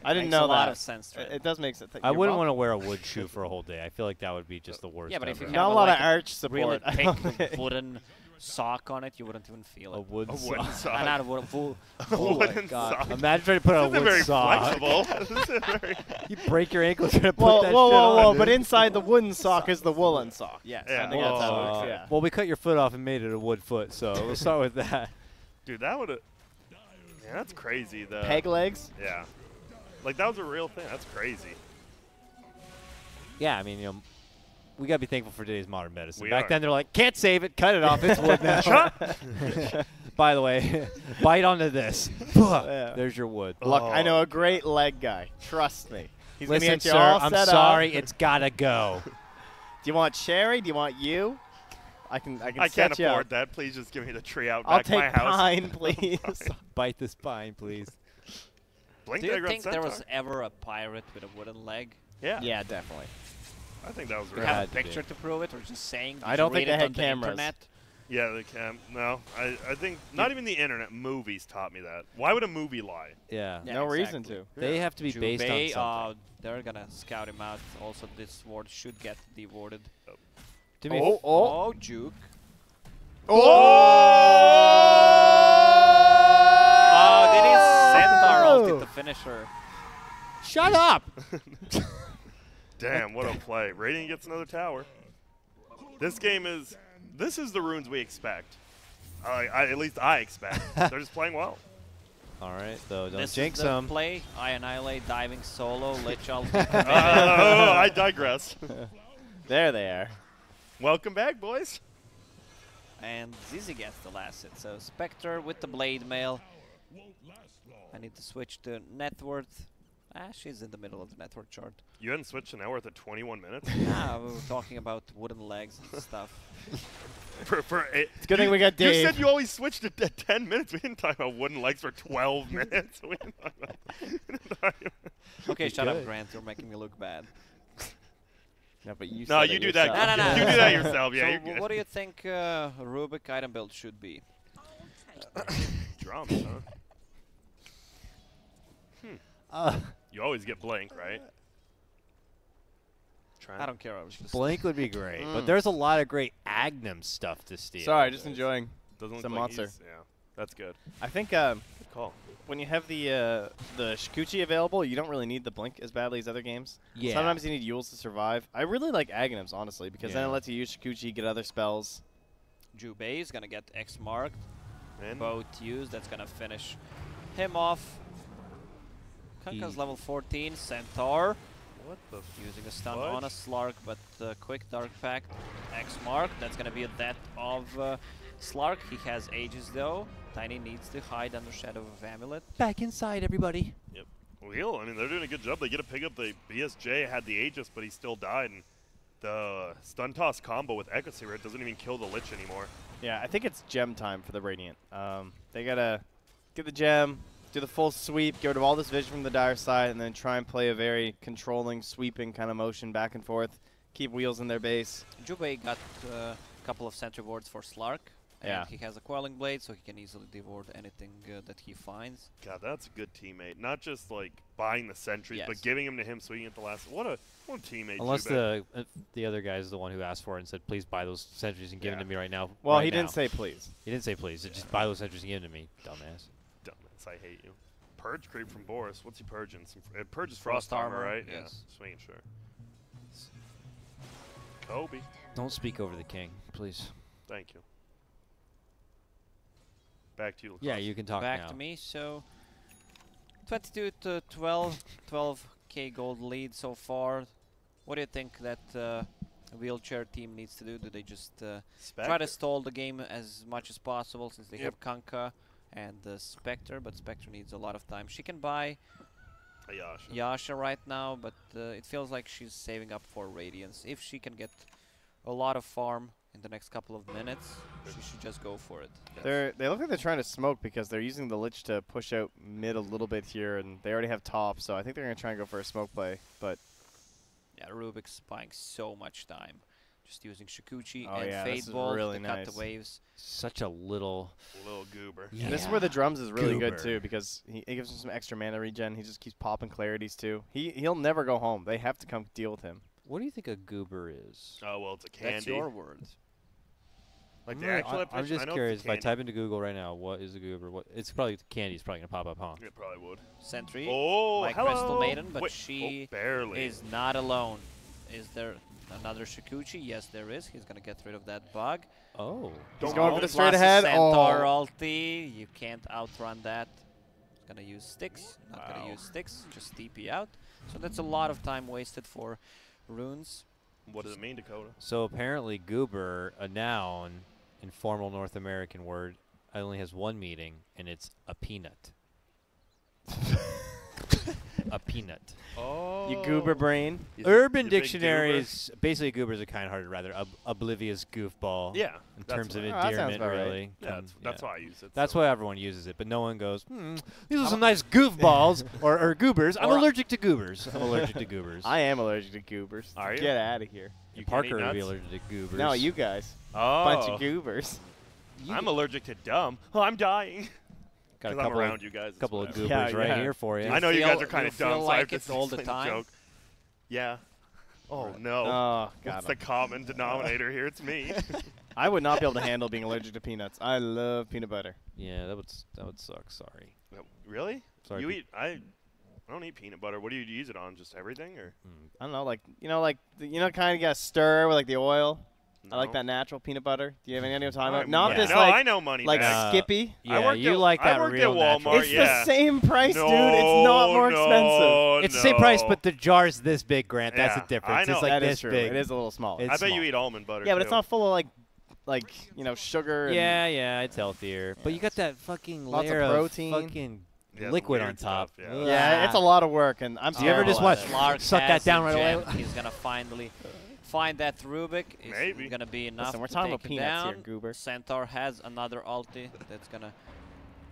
Speaker 2: I didn't
Speaker 1: Makes
Speaker 2: know
Speaker 1: a lot
Speaker 2: that.
Speaker 1: of sense. Trent.
Speaker 2: It does make sense.
Speaker 3: I wouldn't want to wear a wood shoe for a whole day. I feel like that would be just the worst.
Speaker 1: Yeah, but if you
Speaker 3: ever.
Speaker 1: have
Speaker 2: Not a
Speaker 1: a,
Speaker 2: lot
Speaker 1: like
Speaker 2: of
Speaker 1: a
Speaker 2: arch
Speaker 1: really
Speaker 2: support. I don't
Speaker 1: thick
Speaker 2: think.
Speaker 1: wooden sock on it, you wouldn't even feel
Speaker 3: a
Speaker 1: it.
Speaker 3: wood
Speaker 4: A
Speaker 3: sock.
Speaker 4: wooden sock.
Speaker 1: Not a wooden.
Speaker 3: Oh my
Speaker 4: Wooden
Speaker 3: god!
Speaker 4: sock.
Speaker 3: Imagine trying to put on a
Speaker 4: This isn't
Speaker 3: wood
Speaker 4: very
Speaker 3: sock.
Speaker 4: flexible. This isn't very.
Speaker 3: You break your ankle trying to put
Speaker 2: Whoa,
Speaker 3: that
Speaker 2: whoa,
Speaker 3: shit
Speaker 2: whoa,
Speaker 3: on,
Speaker 2: whoa!
Speaker 3: dude.
Speaker 2: But inside the wooden sock is the woolen sock. Yes,
Speaker 4: Yeah.
Speaker 2: I think that's how it
Speaker 3: Whoa.
Speaker 2: works. Yeah.
Speaker 3: Well, we cut your foot off and made it a wood foot, so we'll start with that.
Speaker 4: Dude, that would have. Yeah, that's crazy. The
Speaker 2: Peg legs.
Speaker 4: Yeah. Like that was a real thing. That's crazy.
Speaker 3: Yeah, I mean, we gotta be thankful for today's modern medicine.
Speaker 4: We
Speaker 3: Back
Speaker 4: are.
Speaker 3: then, they're like, can't save it, cut it off, it's wood now. By the way, bite onto this.
Speaker 2: Yeah.
Speaker 3: There's your wood.
Speaker 2: Look,
Speaker 4: Oh.
Speaker 2: I know a great leg guy. Trust me. He's gonna
Speaker 3: Listen,
Speaker 2: get you
Speaker 3: sir,
Speaker 2: all
Speaker 3: I'm
Speaker 2: set
Speaker 3: sorry,
Speaker 2: up.
Speaker 3: it's gotta go.
Speaker 2: Do you want Sherry? Do you want you? I can
Speaker 4: I
Speaker 2: set
Speaker 4: can't
Speaker 2: you up.
Speaker 4: afford that. Please just give me the tree out
Speaker 2: I'll
Speaker 4: back to my
Speaker 2: take
Speaker 4: house.
Speaker 2: pine, please.
Speaker 3: Bite the spine, please.
Speaker 4: Blink
Speaker 1: Do you
Speaker 4: Dagger on
Speaker 1: think there was
Speaker 4: Centaur.
Speaker 1: ever a pirate with a wooden leg?
Speaker 4: Yeah.
Speaker 2: Yeah, definitely.
Speaker 4: I think that was
Speaker 1: Do
Speaker 4: real.
Speaker 1: you have
Speaker 3: had
Speaker 1: a
Speaker 3: to be.
Speaker 1: picture to prove it, or just saying?
Speaker 2: I
Speaker 1: did
Speaker 2: don't
Speaker 1: you
Speaker 2: think
Speaker 1: read
Speaker 2: they
Speaker 1: it
Speaker 2: had
Speaker 1: on the
Speaker 2: cameras.
Speaker 1: internet?
Speaker 4: Yeah, they can. No, I think not even the internet. Movies taught me that. Why would a movie lie?
Speaker 3: Yeah.
Speaker 1: Yeah,
Speaker 2: no reason
Speaker 1: exactly.
Speaker 2: to.
Speaker 3: They have to be based on
Speaker 1: Jubei,
Speaker 3: something.
Speaker 1: they're gonna scout him out. Also, this ward should get dewarded.
Speaker 3: To me,
Speaker 1: Oh, Juke. Oh, did his centaur ulted the finisher.
Speaker 3: shut up!
Speaker 4: Damn, what a play! Radiant gets another tower. This game is. This is the runes we expect. At least I expect. They're just playing well.
Speaker 3: All right, though, don't
Speaker 1: This
Speaker 3: jinx
Speaker 1: is the
Speaker 3: them.
Speaker 1: play. I annihilate, diving solo, Lich ult.
Speaker 4: I digress.
Speaker 2: There they are.
Speaker 4: Welcome back, boys.
Speaker 1: And Zizi gets the last hit. So Spectre with the Blade Mail. I need to switch to net worth. She's in the middle of the net worth chart.
Speaker 4: You hadn't switched to net worth at 21 minutes?
Speaker 1: We were talking about wooden legs and stuff.
Speaker 2: It's a good thing we got Dave.
Speaker 4: You said you always switched it at 10 minutes. We didn't talk about wooden legs for 12 minutes. We didn't talk about
Speaker 1: Okay, shut up, Grant. You're making me look bad.
Speaker 2: No, but you
Speaker 4: No,
Speaker 2: said
Speaker 4: you
Speaker 2: it
Speaker 4: do
Speaker 2: yourself.
Speaker 4: that.
Speaker 1: No.
Speaker 4: You do that yourself. Yeah,
Speaker 1: So
Speaker 4: you're good.
Speaker 1: what do you think Rubik item build should be?
Speaker 4: Drums, huh? You always get Blink, right?
Speaker 1: I don't care. I was just
Speaker 3: Blink would be great, but there's a lot of great Agnum stuff to steal.
Speaker 2: Sorry, just enjoying
Speaker 4: Doesn't look
Speaker 2: some
Speaker 4: like
Speaker 2: monster.
Speaker 4: Yeah, that's good.
Speaker 2: I think
Speaker 4: Good call.
Speaker 2: when you have the Shikuchi available, you don't really need the Blink as badly as other games.
Speaker 3: Yeah.
Speaker 2: Sometimes you need Yules to survive. I really like Aghanims, honestly, because then it
Speaker 3: Yeah.
Speaker 2: lets you use Shikuchi, get other spells.
Speaker 1: Jubei is gonna get X marked.
Speaker 4: And
Speaker 1: Both used. That's gonna finish him off. Kanka's level 14. Centaur
Speaker 4: what the?
Speaker 1: using a stun
Speaker 4: Fudge?
Speaker 1: on a Slark, but quick Dark Pact. X mark. That's gonna be a death of Slark. He has Aegis though. Tiny needs to hide under Shadow of Amulet.
Speaker 3: Back inside, everybody.
Speaker 4: Wheel. I mean, they're doing a good job. They get to pick up the BSJ. Had the Aegis, but he still died. And the stun toss combo with Echo Spirit doesn't even kill the Lich anymore.
Speaker 2: Yeah, I think it's gem time for the Radiant. They gotta get the gem, do the full sweep, get rid of all this vision from the dire side, and then try and play a very controlling, sweeping kind of motion back and forth. Keep wheels in their base.
Speaker 1: Jubei got a couple of sentry wards for Slark. And
Speaker 2: Yeah.
Speaker 1: he has a Quelling Blade, so he can easily devour anything that he finds.
Speaker 4: God, that's a good teammate. Not just like buying the sentries,
Speaker 1: Yes.
Speaker 4: but giving them to him so he can get the last. What a teammate.
Speaker 3: Unless
Speaker 4: Jubei.
Speaker 3: the other guy is the one who asked for it and said, "Please buy those sentries and give them
Speaker 4: Yeah.
Speaker 3: to me right now."
Speaker 2: Well,
Speaker 3: right
Speaker 2: he
Speaker 3: now."
Speaker 2: didn't say please.
Speaker 3: He didn't say please. Just buy those sentries and give them to me, dumbass.
Speaker 4: Dumbass, I hate you. Purge creep from Boris. What's he purging? It purges
Speaker 1: Frost
Speaker 4: frost armor,
Speaker 1: armor,
Speaker 4: right?
Speaker 1: yes.
Speaker 4: Yeah. Just making sure. Kobe.
Speaker 3: Don't speak over the king, please.
Speaker 4: Thank you. Back to you, Lacoste.
Speaker 3: Yeah, you can talk
Speaker 1: Back
Speaker 3: now.
Speaker 1: to me, so 22 to 12k gold lead so far. What do you think that wheelchair team needs to do? Do they just try to stall the game as much as possible since they have Kanka and Spectre, but Spectre needs a lot of time. She can buy
Speaker 4: Ayasha.
Speaker 1: Yasha right now, but it feels like she's saving up for Radiance. If she can get a lot of farm in the next couple of minutes, she should just go for it.
Speaker 2: They look like they're trying to smoke because they're using the Lich to push out mid a little bit here, and they already have top, so I think they're going to try and go for a smoke play. But
Speaker 1: Yeah, Rubik's buying so much time. Just using Shikuchi
Speaker 2: Oh
Speaker 1: and
Speaker 2: yeah,
Speaker 1: Fade
Speaker 2: this is
Speaker 1: Ball
Speaker 2: really
Speaker 1: to cut
Speaker 2: nice.
Speaker 1: the waves.
Speaker 3: Such a little.
Speaker 4: Little goober.
Speaker 3: Yeah.
Speaker 2: this is where the drums is really good
Speaker 3: Goober.
Speaker 2: too, because it gives him some extra mana regen. He just keeps popping clarities too. He'll never go home. They have to come deal with him.
Speaker 3: What do you think a goober is?
Speaker 4: Oh, well, it's a candy.
Speaker 1: That's your word.
Speaker 4: Like the actual
Speaker 3: I'm
Speaker 4: definition, I
Speaker 3: just
Speaker 4: know
Speaker 3: curious.
Speaker 4: it's
Speaker 3: If
Speaker 4: a
Speaker 3: I
Speaker 4: candy.
Speaker 3: type into Google right now, what is a goober? What? It's probably candy's probably gonna pop up, huh?
Speaker 4: It probably would.
Speaker 1: Sentry,
Speaker 4: Oh,
Speaker 1: my
Speaker 4: hello.
Speaker 1: Crystal Maiden, but
Speaker 4: Wait,
Speaker 1: she
Speaker 4: barely.
Speaker 1: is not alone. Is there another Shikuchi? Yes, there is. He's gonna get rid of that bug.
Speaker 3: Oh.
Speaker 2: He's
Speaker 4: Don't
Speaker 2: going
Speaker 4: go.
Speaker 2: for the straight
Speaker 1: Plus a
Speaker 2: ahead.
Speaker 1: Centaur
Speaker 2: Oh.
Speaker 1: ulti. You can't outrun that. Gonna use sticks. Not gonna
Speaker 4: Wow.
Speaker 1: use sticks. Just TP out. So that's a lot of time wasted for runes.
Speaker 4: What does it mean, Dakota?
Speaker 3: So apparently, goober, a noun, informal North American word, only has one meaning, and it's a peanut. A peanut.
Speaker 4: Oh.
Speaker 2: You goober brain.
Speaker 3: Urban
Speaker 4: you big
Speaker 3: Dictionaries, basically, goobers are kind of hard, rather oblivious goofball.
Speaker 4: Yeah.
Speaker 3: In
Speaker 4: that's
Speaker 3: terms of
Speaker 4: why-
Speaker 2: Oh, that sounds
Speaker 3: endearment,
Speaker 2: about right.
Speaker 3: really.
Speaker 4: Yeah, that's why I use it.
Speaker 3: That's
Speaker 4: so.
Speaker 3: why everyone uses it, but no one goes, these are some nice goofballs or goobers. I'm
Speaker 1: Or-
Speaker 3: allergic to goobers. I'm allergic to goobers.
Speaker 2: I am allergic to goobers.
Speaker 4: Are you?
Speaker 2: Get out of here.
Speaker 4: You can't
Speaker 3: Parker
Speaker 4: eat
Speaker 3: would be
Speaker 4: nuts?
Speaker 3: allergic to goobers.
Speaker 2: No, you guys.
Speaker 4: Oh.
Speaker 2: Bunch of goobers.
Speaker 4: I'm allergic to dumb. Oh, I'm dying.
Speaker 3: got a
Speaker 4: 'Cause I'm
Speaker 3: couple
Speaker 4: around
Speaker 3: of,
Speaker 4: you guys. it's
Speaker 3: couple of
Speaker 4: whatever.
Speaker 3: goobers
Speaker 2: Yeah,
Speaker 3: right
Speaker 2: yeah.
Speaker 3: here for you.
Speaker 4: I know you
Speaker 1: feel-
Speaker 4: guys are kind
Speaker 1: you
Speaker 4: of dumb,
Speaker 1: feel
Speaker 4: so I
Speaker 1: like
Speaker 4: have
Speaker 1: it
Speaker 4: to
Speaker 1: all the
Speaker 4: explain
Speaker 1: time?
Speaker 4: Joke. Yeah. Oh no.
Speaker 2: Oh,
Speaker 4: What's
Speaker 2: God.
Speaker 4: the common denominator here? It's me.
Speaker 2: I would not be able to handle being allergic to peanuts. I love peanut butter.
Speaker 3: Yeah, that would suck. Sorry.
Speaker 4: Really?
Speaker 3: Sorry.
Speaker 4: You eat? I don't eat peanut butter. What do you use it on? Just everything, or?
Speaker 2: I don't know, kind of got stir with like the oil. I like
Speaker 4: No.
Speaker 2: that natural peanut butter. Do you have any idea what I'm talking
Speaker 4: Alright,
Speaker 2: about? Not
Speaker 3: yeah.
Speaker 2: this
Speaker 4: No,
Speaker 2: like
Speaker 4: I know money
Speaker 2: like
Speaker 4: bags.
Speaker 2: Skippy.
Speaker 3: Yeah,
Speaker 4: worked
Speaker 3: you
Speaker 4: at-
Speaker 3: like
Speaker 4: I
Speaker 3: that
Speaker 4: worked
Speaker 3: real
Speaker 4: at
Speaker 3: natural.
Speaker 4: Walmart,
Speaker 2: It's
Speaker 4: yeah.
Speaker 2: the same price,
Speaker 4: No,
Speaker 2: dude. It's not more expensive.
Speaker 4: no,
Speaker 3: It's the same price, but the jar's this big, Grant. That's
Speaker 4: Yeah,
Speaker 3: the difference.
Speaker 4: I know.
Speaker 3: It's like
Speaker 2: That
Speaker 3: this
Speaker 2: is true.
Speaker 3: big.
Speaker 2: It is a little smaller.
Speaker 3: It's
Speaker 4: I bet you
Speaker 3: small.
Speaker 4: eat almond butter.
Speaker 2: Yeah, but it's
Speaker 4: too.
Speaker 2: not full of like sugar. And
Speaker 3: Yeah, yeah, it's healthier. But you got
Speaker 2: Yes.
Speaker 3: that fucking
Speaker 2: Lots of
Speaker 3: layer
Speaker 2: protein.
Speaker 3: fucking
Speaker 4: Yeah,
Speaker 3: liquid
Speaker 4: weird
Speaker 3: on top.
Speaker 4: stuff, yeah.
Speaker 2: Yeah, it's a lot of work, and I'm.
Speaker 3: Do you ever
Speaker 2: terrible
Speaker 3: just
Speaker 2: at
Speaker 3: watch
Speaker 2: it.
Speaker 1: Slark
Speaker 3: suck that
Speaker 1: has
Speaker 3: down
Speaker 1: the
Speaker 3: right away?
Speaker 1: gem. He's gonna finally find that Rubik. It's
Speaker 4: Maybe.
Speaker 1: gonna be enough
Speaker 2: Listen, we're
Speaker 1: to
Speaker 2: talking
Speaker 1: take
Speaker 2: about
Speaker 1: it
Speaker 2: peanuts
Speaker 1: down.
Speaker 2: here, Goober.
Speaker 1: Centaur has another ulti that's gonna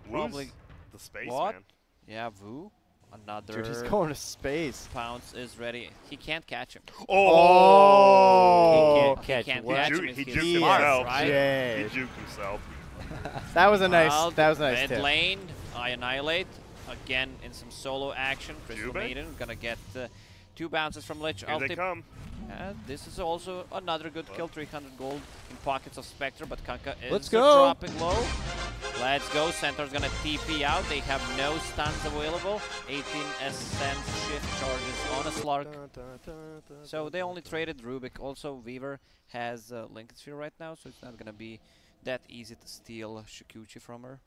Speaker 4: Woo's
Speaker 1: probably.
Speaker 4: the space
Speaker 1: What?
Speaker 4: man.
Speaker 1: Yeah, Vu. Another
Speaker 2: Dude, he's going to space.
Speaker 1: pounce is ready. He can't catch him.
Speaker 2: Oh,
Speaker 3: He can't catch
Speaker 1: can't
Speaker 3: what?
Speaker 1: catch
Speaker 4: He
Speaker 1: him
Speaker 4: ju-
Speaker 1: if
Speaker 4: he
Speaker 1: he's
Speaker 4: juked
Speaker 1: smart,
Speaker 4: himself.
Speaker 1: right?
Speaker 2: Jay.
Speaker 4: He juked himself.
Speaker 2: That was a nice.
Speaker 1: Well,
Speaker 2: That was a nice
Speaker 1: mid
Speaker 2: tip.
Speaker 1: lane, I annihilate again in some solo action. Crystal
Speaker 4: Jube?
Speaker 1: Maiden gonna get 2 bounces from Lich.
Speaker 4: Here they come.
Speaker 1: This is also another good kill. 300 gold in pockets of Spectre, but Kanka is
Speaker 3: Let's go.
Speaker 1: dropping low. Let's go. Centaur's gonna TP out. They have no stuns available. 18 Ascent shift charges on a Slark. So they only traded Rubik. Also, Weaver has Lincoln Sphere right now, so it's not gonna be that easy to steal Shikuchi from her.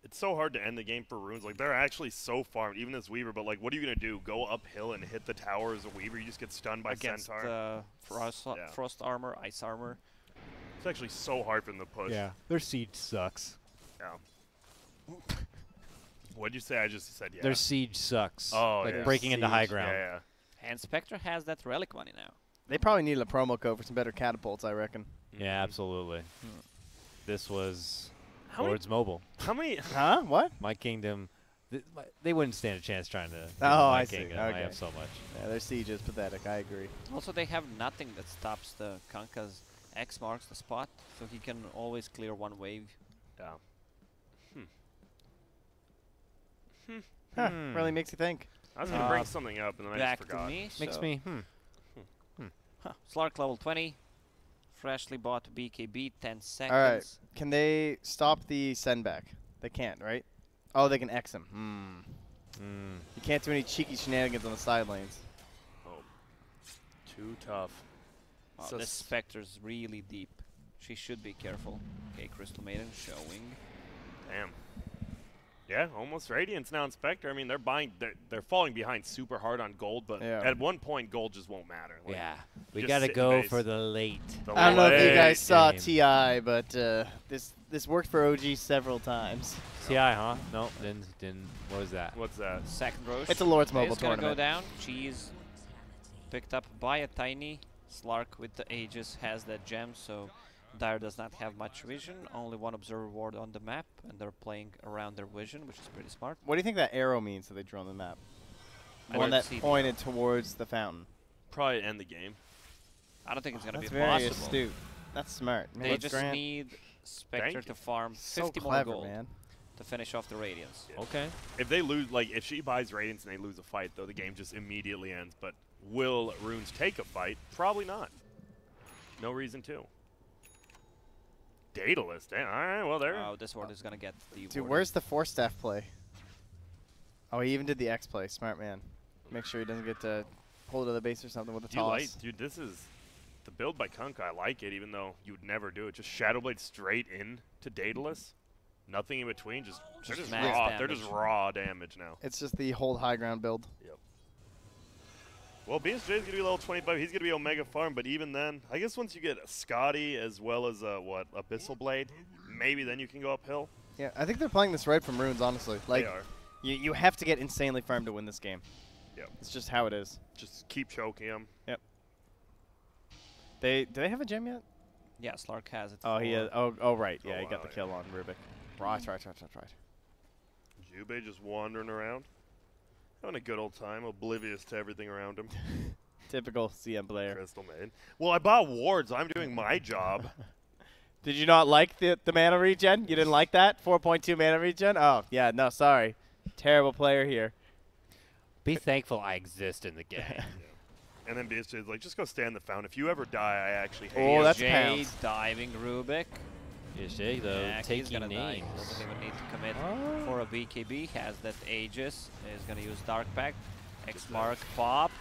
Speaker 4: It's so hard to end the game for Runes. Like, they're actually so farmed, even this Weaver, but, like, what are you going to do? Go uphill and hit the tower as a Weaver? You just get stunned by
Speaker 1: Against
Speaker 4: Centaur.
Speaker 1: frost, frost armor, ice armor.
Speaker 4: It's actually so hard for them to push.
Speaker 3: Yeah, their siege sucks.
Speaker 4: Yeah. What'd you say? I just said yeah.
Speaker 3: Their siege sucks.
Speaker 4: Oh,
Speaker 3: like
Speaker 4: yeah.
Speaker 3: breaking into high
Speaker 2: Siege,
Speaker 3: ground.
Speaker 4: Yeah,
Speaker 1: And Spectre has that relic money now.
Speaker 2: They probably needed a promo code for some better catapults, I reckon.
Speaker 3: Yeah, absolutely. This was
Speaker 4: How many-
Speaker 3: Lords Mobile.
Speaker 4: How many?
Speaker 2: Huh? What?
Speaker 3: My kingdom, they wouldn't stand a chance trying to.
Speaker 2: Oh,
Speaker 3: my
Speaker 2: I see.
Speaker 3: kingdom.
Speaker 2: Okay.
Speaker 3: I have so much.
Speaker 2: Yeah, their siege is pathetic. I agree.
Speaker 1: Also, they have nothing that stops the Kanka's X marks the spot, so he can always clear one wave.
Speaker 4: Yeah.
Speaker 2: Huh, really makes you think.
Speaker 4: I was going to bring something up, and then I
Speaker 1: Back
Speaker 4: just
Speaker 1: to
Speaker 4: forgot.
Speaker 1: me.
Speaker 3: Makes
Speaker 1: so
Speaker 3: me.
Speaker 1: Slark level 20. Freshly bought BKB, 10 seconds.
Speaker 2: All right. Can they stop the send back? They can't, right? Oh, they can X him. You can't do any cheeky shenanigans on the side lanes.
Speaker 4: Oh. Too tough.
Speaker 1: Oh,
Speaker 4: So
Speaker 1: this
Speaker 4: s-
Speaker 1: Spectre's really deep. She should be careful. Okay, Crystal Maiden showing.
Speaker 4: Damn. Yeah, almost Radiance now in Spectre. I mean, they're falling behind super hard on gold, but
Speaker 2: Yeah.
Speaker 4: at one point, gold just won't matter. Like,
Speaker 3: Yeah, we
Speaker 4: just
Speaker 3: gotta
Speaker 4: sit in
Speaker 3: go
Speaker 4: base.
Speaker 3: for the late.
Speaker 4: the
Speaker 2: I don't know if you
Speaker 4: late
Speaker 2: guys saw
Speaker 3: game.
Speaker 2: TI, but this worked for OG several times.
Speaker 3: TI, huh? No, didn't. What was that?
Speaker 4: What's that?
Speaker 1: Second Roche.
Speaker 2: It's a Lord's Mobile
Speaker 1: It's gonna go
Speaker 2: tournament.
Speaker 1: down. She's picked up by a tiny Slark with the Aegis, has that gem, so Dire does not have much vision. Only one observer ward on the map, and they're playing around their vision, which is pretty smart.
Speaker 2: What do you think that arrow means that they drew on the map?
Speaker 1: I
Speaker 2: One
Speaker 1: don't
Speaker 2: that
Speaker 1: see the
Speaker 2: pointed towards the fountain.
Speaker 4: Probably end the game.
Speaker 1: I don't think it's gonna
Speaker 2: That's
Speaker 1: be
Speaker 2: very
Speaker 1: possible.
Speaker 2: astute. That's smart.
Speaker 1: They
Speaker 2: Lord
Speaker 1: just
Speaker 2: Grant,
Speaker 1: need Spectre
Speaker 4: Thank
Speaker 1: to
Speaker 4: you.
Speaker 1: farm
Speaker 2: so
Speaker 1: 50
Speaker 2: clever,
Speaker 1: more gold
Speaker 2: man.
Speaker 1: to finish off the Radiance.
Speaker 3: Okay.
Speaker 4: If they lose, like, if she buys Radiance and they lose a fight, though, the game just immediately ends. But will Runes take a fight? Probably not. No reason to. Daedalus, damn. All right, well, there.
Speaker 1: Oh, this ward is gonna get the
Speaker 2: Dude,
Speaker 1: ward.
Speaker 2: where's the 4-staff play? Oh, he even did the X play. Smart man. Make sure he doesn't get to pull to the base or something with a
Speaker 4: Do you
Speaker 2: toss.
Speaker 4: like, dude, this is the build by Kunkka. I like it, even though you would never do it. Just Shadowblade straight in to Daedalus. Nothing in between. They're just
Speaker 1: max
Speaker 4: raw. They're just
Speaker 1: damage.
Speaker 4: raw damage now.
Speaker 2: It's just the hold high ground build.
Speaker 4: Well, BSJ is going to be level 25. He's going to be Omega Farm, but even then, I guess once you get Scotty as well as, Abyssal Blade, maybe then you can go uphill.
Speaker 2: Yeah, I think they're playing this right from Runes, honestly. Like,
Speaker 4: They are.
Speaker 2: you have to get insanely farmed to win this game.
Speaker 4: Yep.
Speaker 2: It's just how it is.
Speaker 4: Just keep choking him.
Speaker 2: Do they have a gem yet?
Speaker 1: Yeah, Slark has it.
Speaker 2: Oh, he
Speaker 1: for-
Speaker 2: has. Oh, right. Yeah,
Speaker 4: Oh,
Speaker 2: he got the
Speaker 4: wow,
Speaker 2: kill on Rubik. Right.
Speaker 4: Jube just wandering around. Having a good old time, oblivious to everything around him.
Speaker 2: Typical CM player.
Speaker 4: Crystal Maiden. Well, I bought wards. I'm doing my job.
Speaker 2: Did you not like the mana regen? You didn't like that? 4.2 mana regen? Oh, yeah, no, sorry. Terrible player here.
Speaker 3: Be thankful I exist in the game.
Speaker 4: And then BSJ is like, just go stand in the fountain. If you ever die, I actually hate
Speaker 2: Oh,
Speaker 4: you.
Speaker 2: that's a
Speaker 1: Jay
Speaker 2: pounce.
Speaker 1: diving Rubik.
Speaker 3: Yes, Jay, though,
Speaker 1: Yeah, he's
Speaker 3: taking
Speaker 1: gonna die.
Speaker 3: names.
Speaker 1: Doesn't even need to commit
Speaker 3: Oh.
Speaker 1: for a BKB. Has that Aegis. Is gonna use Dark Pact. X mark pop.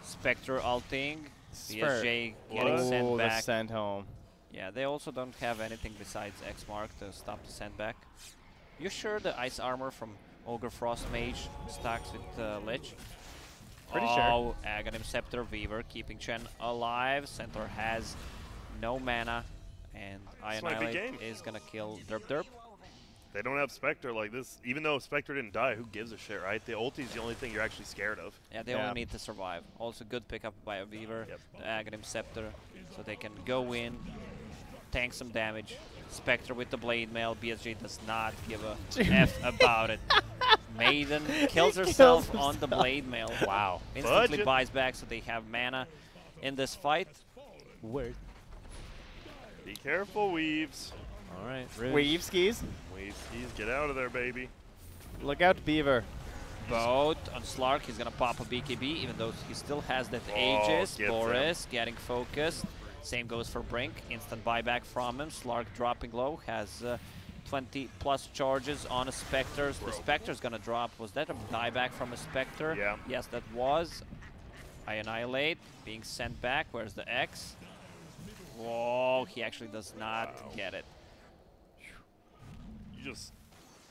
Speaker 1: Spectre ulting. BSJ getting
Speaker 4: What?
Speaker 1: sent
Speaker 2: Oh, the
Speaker 1: back.
Speaker 2: send home.
Speaker 1: Yeah, they also don't have anything besides X Mark to stop the send back. You sure the ice armor from Ogre Frost Mage stacks with Lich?
Speaker 2: Pretty sure.
Speaker 1: Oh, Aghanim Scepter Weaver keeping Chen alive. Centaur has no mana, and
Speaker 4: This might be
Speaker 1: Annihilate
Speaker 4: game.
Speaker 1: is gonna kill Derp.
Speaker 4: They don't have Spectre like this. Even though Spectre didn't die, who gives a shit, right? The ulti's the only thing you're actually scared of.
Speaker 1: Yeah, they
Speaker 2: Yeah.
Speaker 1: only need to survive. Also, good pickup by a Weaver,
Speaker 4: Yep.
Speaker 1: the Aghanim Scepter, so they can go in, tank some damage. Spectre with the Blade Mail. BSJ does not give a F about it. Maiden kills herself on the Blade Mail. Wow. Instantly
Speaker 4: Budget.
Speaker 1: buys back so they have mana in this fight.
Speaker 3: Word.
Speaker 4: Be careful, Weaves.
Speaker 3: All right. Runes.
Speaker 2: Weave skis.
Speaker 4: Weaves, get out of there, baby.
Speaker 2: Look out, Beaver.
Speaker 1: Boat on Slark. He's going to pop a BKB, even though he still has that
Speaker 4: Oh,
Speaker 1: Aegis.
Speaker 4: gets
Speaker 1: Boris getting focused. Same goes for Brink. Instant buyback from him. Slark dropping low. Has 20 plus charges on a Spectre. The Spectre's going to drop. Was that a buyback from a Spectre?
Speaker 4: Yeah.
Speaker 1: Yes, that was. I Annihilate. Being sent back. Where's the X? Whoa, he actually does not get it.
Speaker 4: You just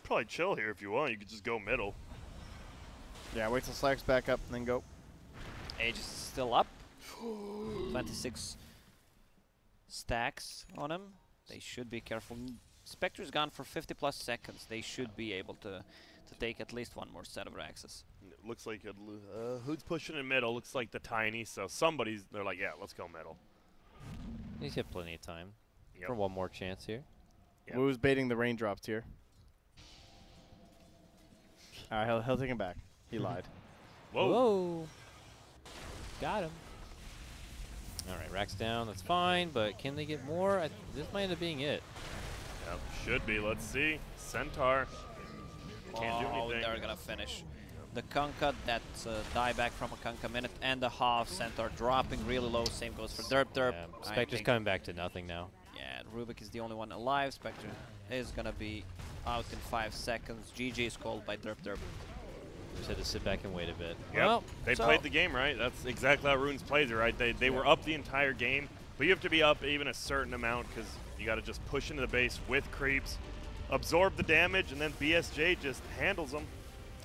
Speaker 4: probably chill here if you want. You could just go middle.
Speaker 2: Yeah, wait till Slack's back up and then go.
Speaker 1: Aegis is still up. 26 stacks on him. They should be careful. Spectre's gone for 50 plus seconds. They should be able to take at least one more set of Raxes.
Speaker 4: It looks like who's pushing in middle? Looks like the Tiny. So somebody's. They're like, yeah, let's go middle.
Speaker 3: He's got plenty of time
Speaker 4: Yep.
Speaker 3: for one more chance here.
Speaker 4: Yep.
Speaker 2: Woo's baiting the raindrops here. All right, he'll take him back. He lied.
Speaker 4: Whoa.
Speaker 3: Got him. All right, Rack's down. That's fine, but can they get more? This might end up being it.
Speaker 4: Yep, should be. Let's see. Centaur. Can't do
Speaker 1: Oh,
Speaker 4: anything.
Speaker 1: they're gonna finish. The Kunkka, that's a dieback from a Kunkka, minute and a half. Centaur dropping really low. Same goes for Derp.
Speaker 3: Yeah,
Speaker 1: I
Speaker 3: Spectre's
Speaker 1: think-
Speaker 3: coming back to nothing now.
Speaker 1: Yeah, Rubik is the only one alive. Spectre is gonna be out in 5 seconds. GG is called by Derp.
Speaker 3: Just had to sit back and wait a bit.
Speaker 4: Yep.
Speaker 3: Well,
Speaker 4: They
Speaker 1: so-
Speaker 4: played the game right. That's exactly how ROOONS plays it, right? They were up the entire game, but you have to be up even a certain amount because you got to just push into the base with creeps, absorb the damage, and then BSJ just handles them.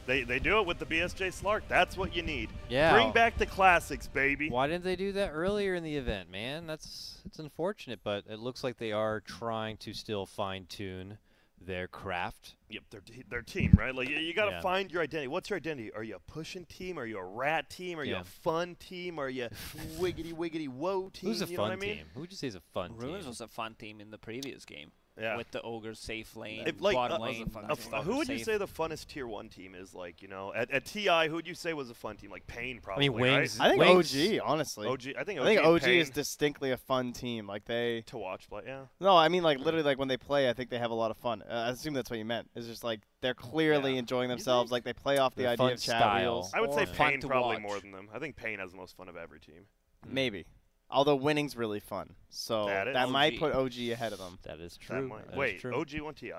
Speaker 4: They do it with the BSJ Slark. That's what you need.
Speaker 3: Yeah.
Speaker 4: Bring back the classics, baby.
Speaker 3: why didn't they do that earlier in the event, man? It's unfortunate, but it looks like they are trying to still fine-tune their craft.
Speaker 4: Yep, their team, right? Like you got to
Speaker 3: Yeah.
Speaker 4: find your identity. What's your identity? Are you a pushing team? Are you a rat team? Are you
Speaker 3: Yeah.
Speaker 4: a fun team? Are you wiggity whoa team?
Speaker 3: Who's a
Speaker 4: you know what I
Speaker 3: fun
Speaker 4: mean?
Speaker 3: team? Who would you say is a fun
Speaker 1: ROOONS
Speaker 3: team?
Speaker 1: was a fun team in the previous game.
Speaker 4: Yeah.
Speaker 1: With the Ogres safe lane,
Speaker 4: If, like,
Speaker 1: bottom
Speaker 2: was a
Speaker 1: lane.
Speaker 2: fun
Speaker 1: nothing
Speaker 2: team.
Speaker 1: but
Speaker 4: Who would you
Speaker 1: safe.
Speaker 4: say the funnest tier 1 team is? Like, you know, at TI, who would you say was a fun team? Like Pain, probably.
Speaker 3: Wings-
Speaker 2: I think
Speaker 3: Wings-
Speaker 2: OG, honestly.
Speaker 4: Right? OG. I think
Speaker 2: I think
Speaker 4: and
Speaker 2: OG
Speaker 4: Pain
Speaker 2: is distinctly a fun team. Like they.
Speaker 4: to watch play. Yeah.
Speaker 2: No, I mean like literally like when they play, I think they have a lot of fun. I assume that's what you meant. It's just like they're clearly
Speaker 4: Yeah.
Speaker 2: enjoying
Speaker 4: You
Speaker 2: themselves.
Speaker 4: think?
Speaker 2: Like they play off the
Speaker 3: They're
Speaker 2: idea
Speaker 3: fun
Speaker 2: of chat
Speaker 3: style.
Speaker 2: wheels.
Speaker 4: I would say
Speaker 1: Or fun
Speaker 4: Pain
Speaker 1: to
Speaker 4: probably
Speaker 1: watch.
Speaker 4: more than them. I think Pain has the most fun of every team.
Speaker 2: Maybe. Although winning's really fun, so
Speaker 4: That is.
Speaker 2: that might
Speaker 1: OG.
Speaker 2: put OG ahead of them.
Speaker 3: That is
Speaker 4: That
Speaker 3: true.
Speaker 4: might-
Speaker 3: That is
Speaker 4: Wait,
Speaker 3: true.
Speaker 4: OG won TI?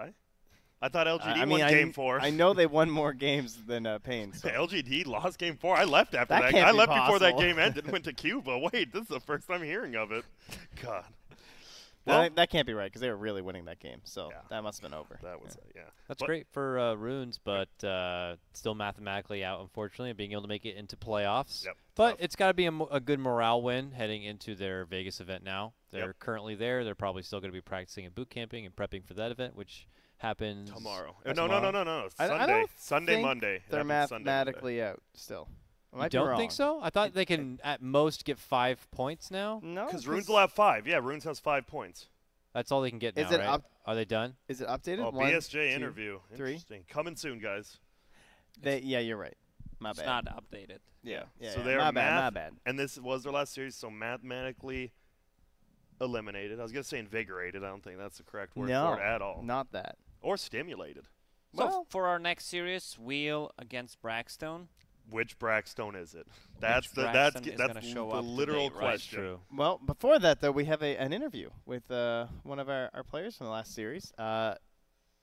Speaker 4: I thought LGD
Speaker 2: I
Speaker 4: won
Speaker 2: mean,
Speaker 4: Game 4.
Speaker 2: I know they won more games than Pain. So.
Speaker 4: LGD lost Game 4. I left after
Speaker 2: That
Speaker 4: that.
Speaker 2: can't
Speaker 4: I
Speaker 2: be
Speaker 4: left before that
Speaker 2: possible.
Speaker 4: game ended and went to Cuba. Wait, this is the first time hearing of it. God.
Speaker 2: That can't be right because they were really winning that game. So
Speaker 4: Yeah.
Speaker 2: that must have been over.
Speaker 4: That was yeah.
Speaker 3: That's
Speaker 4: But-
Speaker 3: great for ROOONS, but still mathematically out, unfortunately, being able to make it into playoffs.
Speaker 4: Yep,
Speaker 3: But
Speaker 4: tough.
Speaker 3: it's got to be a good morale win heading into their Vegas event now. They're
Speaker 4: Yep.
Speaker 3: currently there. They're probably still going to be practicing and boot camping and prepping for that event, which happens
Speaker 4: Tomorrow.
Speaker 3: That's
Speaker 4: No.
Speaker 2: I
Speaker 4: Sunday.
Speaker 2: don't
Speaker 4: Sunday,
Speaker 2: think
Speaker 4: Monday. It
Speaker 2: They're
Speaker 4: happens Sunday, Monday.
Speaker 2: mathematically out still. I
Speaker 3: You
Speaker 2: might be
Speaker 3: don't
Speaker 2: wrong.
Speaker 3: think so? I thought they can at most get 5 points now.
Speaker 2: No,
Speaker 4: Because ROOONS will have 5. Yeah, ROOONS has 5 points.
Speaker 3: That's all they can get now,
Speaker 2: Is it
Speaker 3: right?
Speaker 2: up-
Speaker 3: Are they done?
Speaker 2: Is it updated?
Speaker 4: Oh,
Speaker 2: One,
Speaker 4: BSJ
Speaker 2: 2,
Speaker 4: interview.
Speaker 2: 3.
Speaker 4: Interesting. Coming soon, guys.
Speaker 2: Yeah, you're right. My
Speaker 1: It's
Speaker 2: bad.
Speaker 1: not updated.
Speaker 2: Yeah.
Speaker 4: So
Speaker 2: yeah.
Speaker 4: they're
Speaker 2: my bad. My
Speaker 4: math-
Speaker 2: bad.
Speaker 4: And this was their last series, so mathematically eliminated. I was going to say invigorated. I don't think that's the correct word
Speaker 2: No,
Speaker 4: for it at all.
Speaker 2: not that.
Speaker 4: Or stimulated.
Speaker 1: So
Speaker 2: Well-
Speaker 1: for our next series, Wheel against Brackstone.
Speaker 4: Which Brackstone is it? That's the
Speaker 1: Braxton is gonna
Speaker 4: that's
Speaker 1: show
Speaker 4: the
Speaker 1: up
Speaker 4: literal
Speaker 1: today, right?
Speaker 4: question.
Speaker 3: True.
Speaker 2: Well, before that, though, we have an interview with one of our players from the last series.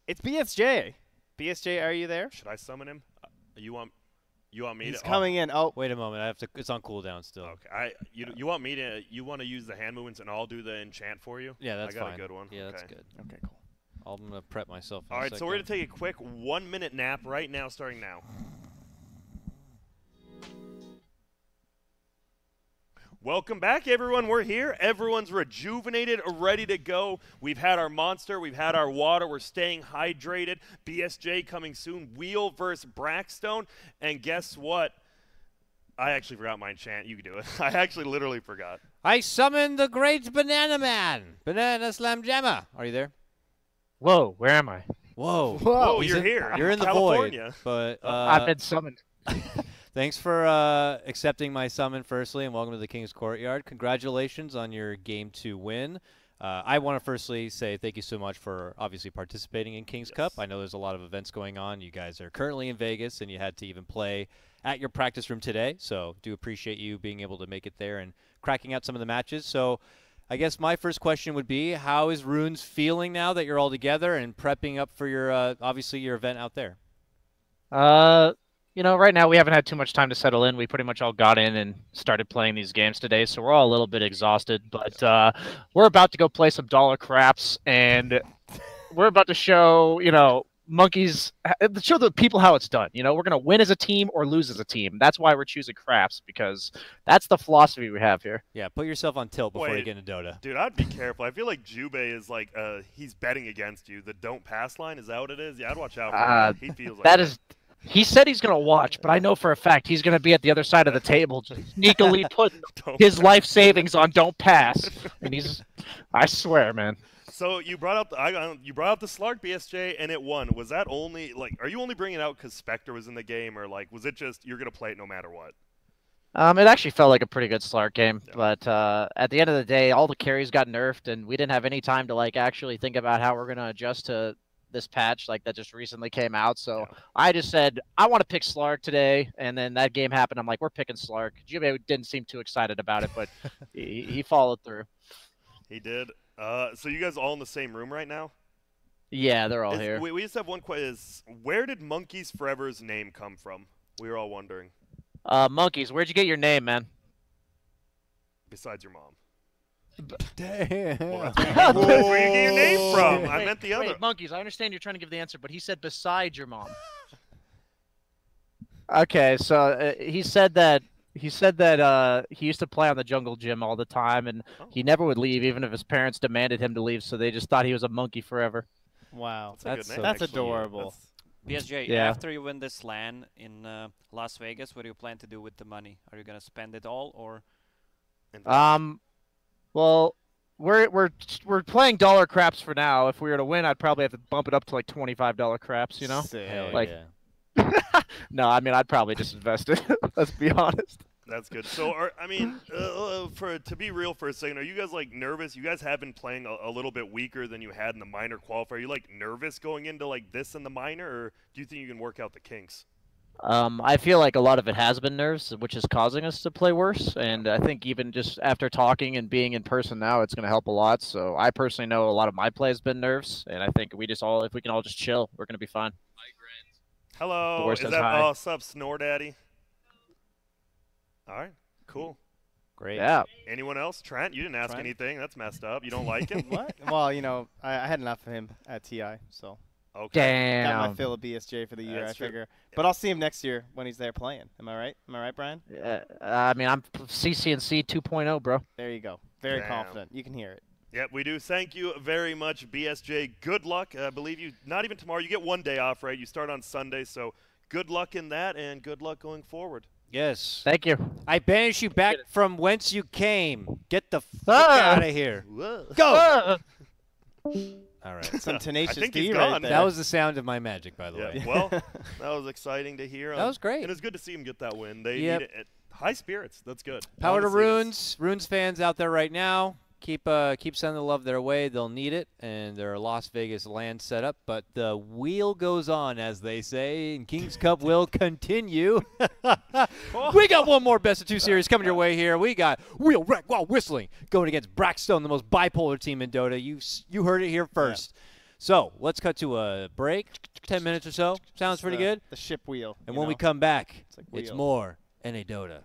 Speaker 2: It's BSJ. BSJ, are you there?
Speaker 4: Should I summon him? You want You want me
Speaker 2: He's
Speaker 4: to?
Speaker 2: coming in. Oh,
Speaker 3: Wait a moment. I have to. It's on cooldown still.
Speaker 4: Okay. You want me to? You want to use the hand movements and I'll do the enchant for you?
Speaker 3: Yeah, that's
Speaker 4: I got
Speaker 3: fine.
Speaker 4: a good one.
Speaker 3: Yeah, that's
Speaker 4: Okay.
Speaker 3: good.
Speaker 2: okay, cool.
Speaker 3: I'm gonna prep myself.
Speaker 4: All right, so we're gonna take a quick 1-minute nap right now, starting now. Welcome back, everyone. We're here. Everyone's rejuvenated, ready to go. We've had our monster. We've had our water. We're staying hydrated. BSJ coming soon. Wheel versus Brackstone. And guess what? I actually forgot my enchant. You can do it. I actually literally forgot.
Speaker 3: I summon the great Banana Man, Banana Slam Jammer. Are you there?
Speaker 5: Whoa, where am I?
Speaker 3: Whoa.
Speaker 4: Whoa,
Speaker 3: He's
Speaker 4: you're
Speaker 3: in-
Speaker 4: here.
Speaker 3: You're in the
Speaker 4: California.
Speaker 3: void. But
Speaker 5: I've been summoned.
Speaker 3: thanks for accepting my summon, firstly, and welcome to the King's Courtyard. Congratulations on your Game 2 win. I want to firstly say thank you so much for obviously participating in King's Cup. I know there's a lot of events going on. You guys are currently in Vegas, and you had to even play at your practice room today. So do appreciate you being able to make it there and cracking out some of the matches. So I guess my first question would be, how is ROOONS feeling now that you're all together and prepping up for your obviously your event out there?
Speaker 5: You know, right now we haven't had too much time to settle in. We pretty much all got in and started playing these games today, so we're all a little bit exhausted. But we're about to go play some dollar craps, and we're about to show, you know, monkeys, show the people how it's done. You know, we're going to win as a team or lose as a team. That's why we're choosing craps, because that's the philosophy we have here.
Speaker 3: Yeah, put yourself on tilt before you
Speaker 4: Wait.
Speaker 3: get into Dota.
Speaker 4: Dude, I'd be careful. I feel like Jube is like, he's betting against you. The don't pass line, is that what it is? Yeah, I'd watch out for him. He feels like
Speaker 5: That is... He said he's going to watch, but I know for a fact he's going to be at the other side of the table just sneakily putting
Speaker 4: Don't
Speaker 5: his
Speaker 4: pass.
Speaker 5: life savings on don't pass. And he's... I swear, man.
Speaker 4: So you brought up the Slark BSJ and it won. Was that only like? Are you only bringing it out because Spectre was in the game, or like was it just you're gonna play it no matter what?
Speaker 5: It actually felt like a pretty good Slark game,
Speaker 4: Yeah.
Speaker 5: but at the end of the day, all the carries got nerfed, and we didn't have any time to like actually think about how we're gonna adjust to this patch like that just recently came out. So
Speaker 4: Yeah.
Speaker 5: I just said I want to pick Slark today, and then that game happened. I'm like, we're picking Slark. Jimmy didn't seem too excited about it, but he followed through.
Speaker 4: He did. So you guys all in the same room right now?
Speaker 5: Yeah, they're all here.
Speaker 4: We just have one question: is where did Monkeys Forever's name come from? We were all wondering.
Speaker 5: Monkeys, where'd you get your name, man?
Speaker 4: Besides your mom.
Speaker 3: Damn.
Speaker 4: Well, that's where you get your name from. I meant the other.
Speaker 5: Wait, Monkeys, I understand you're trying to give the answer, but he said beside your mom. Okay, so he said that he used to play on the jungle gym all the time, and he never would leave, even if his parents demanded him to leave. So they just thought he was a monkey forever.
Speaker 2: Wow.
Speaker 4: That's a good name,
Speaker 2: that's
Speaker 4: actually.
Speaker 2: adorable.
Speaker 1: BSJ,
Speaker 5: Yeah.
Speaker 1: after you win this LAN in Las Vegas, what do you plan to do with the money? Are you gonna spend it all, or
Speaker 5: Well, we're playing dollar craps for now. If we were to win, I'd probably have to bump it up to like $25 craps. You know?
Speaker 2: Sick.
Speaker 3: Hell
Speaker 5: Like-
Speaker 3: yeah.
Speaker 5: No, I mean I'd probably just invest it. Let's be honest.
Speaker 4: That's good. So, to be real for a second, are you guys like nervous? You guys have been playing a little bit weaker than you had in the minor qualifier. Are you like nervous going into like this in the minor, or do you think you can work out the kinks?
Speaker 5: I feel like a lot of it has been nerves, which is causing us to play worse. And I think even just after talking and being in person now, it's going to help a lot. So I personally know a lot of my play has been nerves, and I think if we can all just chill, we're going to be fine.
Speaker 4: Hello,
Speaker 5: Doris
Speaker 4: is
Speaker 5: says
Speaker 4: that
Speaker 5: hi.
Speaker 4: what's up, Snore Daddy? All right, cool.
Speaker 3: Great.
Speaker 5: Yeah.
Speaker 4: Anyone else? Trent, you didn't ask
Speaker 2: Trent?
Speaker 4: anything. That's messed up. You don't like him?
Speaker 2: What? Well, you know, I had enough of him at TI, so
Speaker 4: Okay.
Speaker 2: got my
Speaker 5: Damn.
Speaker 2: fill of BSJ for the year.
Speaker 4: That's
Speaker 2: I
Speaker 4: true.
Speaker 2: figure, but I'll see him next year when he's there playing. Am I right? Am I right, Brian?
Speaker 5: I mean, I'm CCNC 2.0, bro.
Speaker 2: There you go. Very
Speaker 4: Damn.
Speaker 2: confident. You can hear it.
Speaker 4: Yep, we do. Thank you very much, BSJ. Good luck. I believe you, not even tomorrow. You get one day off, right? You start on Sunday, so good luck in that, and good luck going forward.
Speaker 3: Yes.
Speaker 5: Thank you.
Speaker 3: I banish you back from whence you came. Get the fuck
Speaker 5: Ah!
Speaker 3: out of here.
Speaker 4: Whoa.
Speaker 3: Go.
Speaker 5: Ah!
Speaker 3: All right.
Speaker 2: Some tenacious
Speaker 4: think
Speaker 2: D
Speaker 4: he's
Speaker 2: right
Speaker 4: gone.
Speaker 2: there.
Speaker 3: That was the sound of my magic, by the way.
Speaker 4: Yeah, well, that was exciting to hear.
Speaker 3: That was great.
Speaker 4: And it's good to see him get that win. They
Speaker 3: Yep.
Speaker 4: need it. High spirits. That's good.
Speaker 3: Power to
Speaker 4: Honestly, it is.
Speaker 3: ROOONS. ROOONS fans out there right now. Keep sending the love their way. They'll need it, and their Las Vegas land set up. But the wheel goes on, as they say, and King's Cup will continue. We got one more Best of 2 series coming your way here. We got Wheel Wreck while whistling going against Brackstone, the most bipolar team in Dota. You heard it here first. So let's cut to a break. 10 minutes or so. Sounds
Speaker 2: It's
Speaker 3: pretty
Speaker 2: the-
Speaker 3: good.
Speaker 2: The ship wheel.
Speaker 3: And
Speaker 2: you
Speaker 3: when we
Speaker 2: know?
Speaker 3: come back,
Speaker 2: It's like
Speaker 3: it's
Speaker 2: wheel.
Speaker 3: more NA Dota.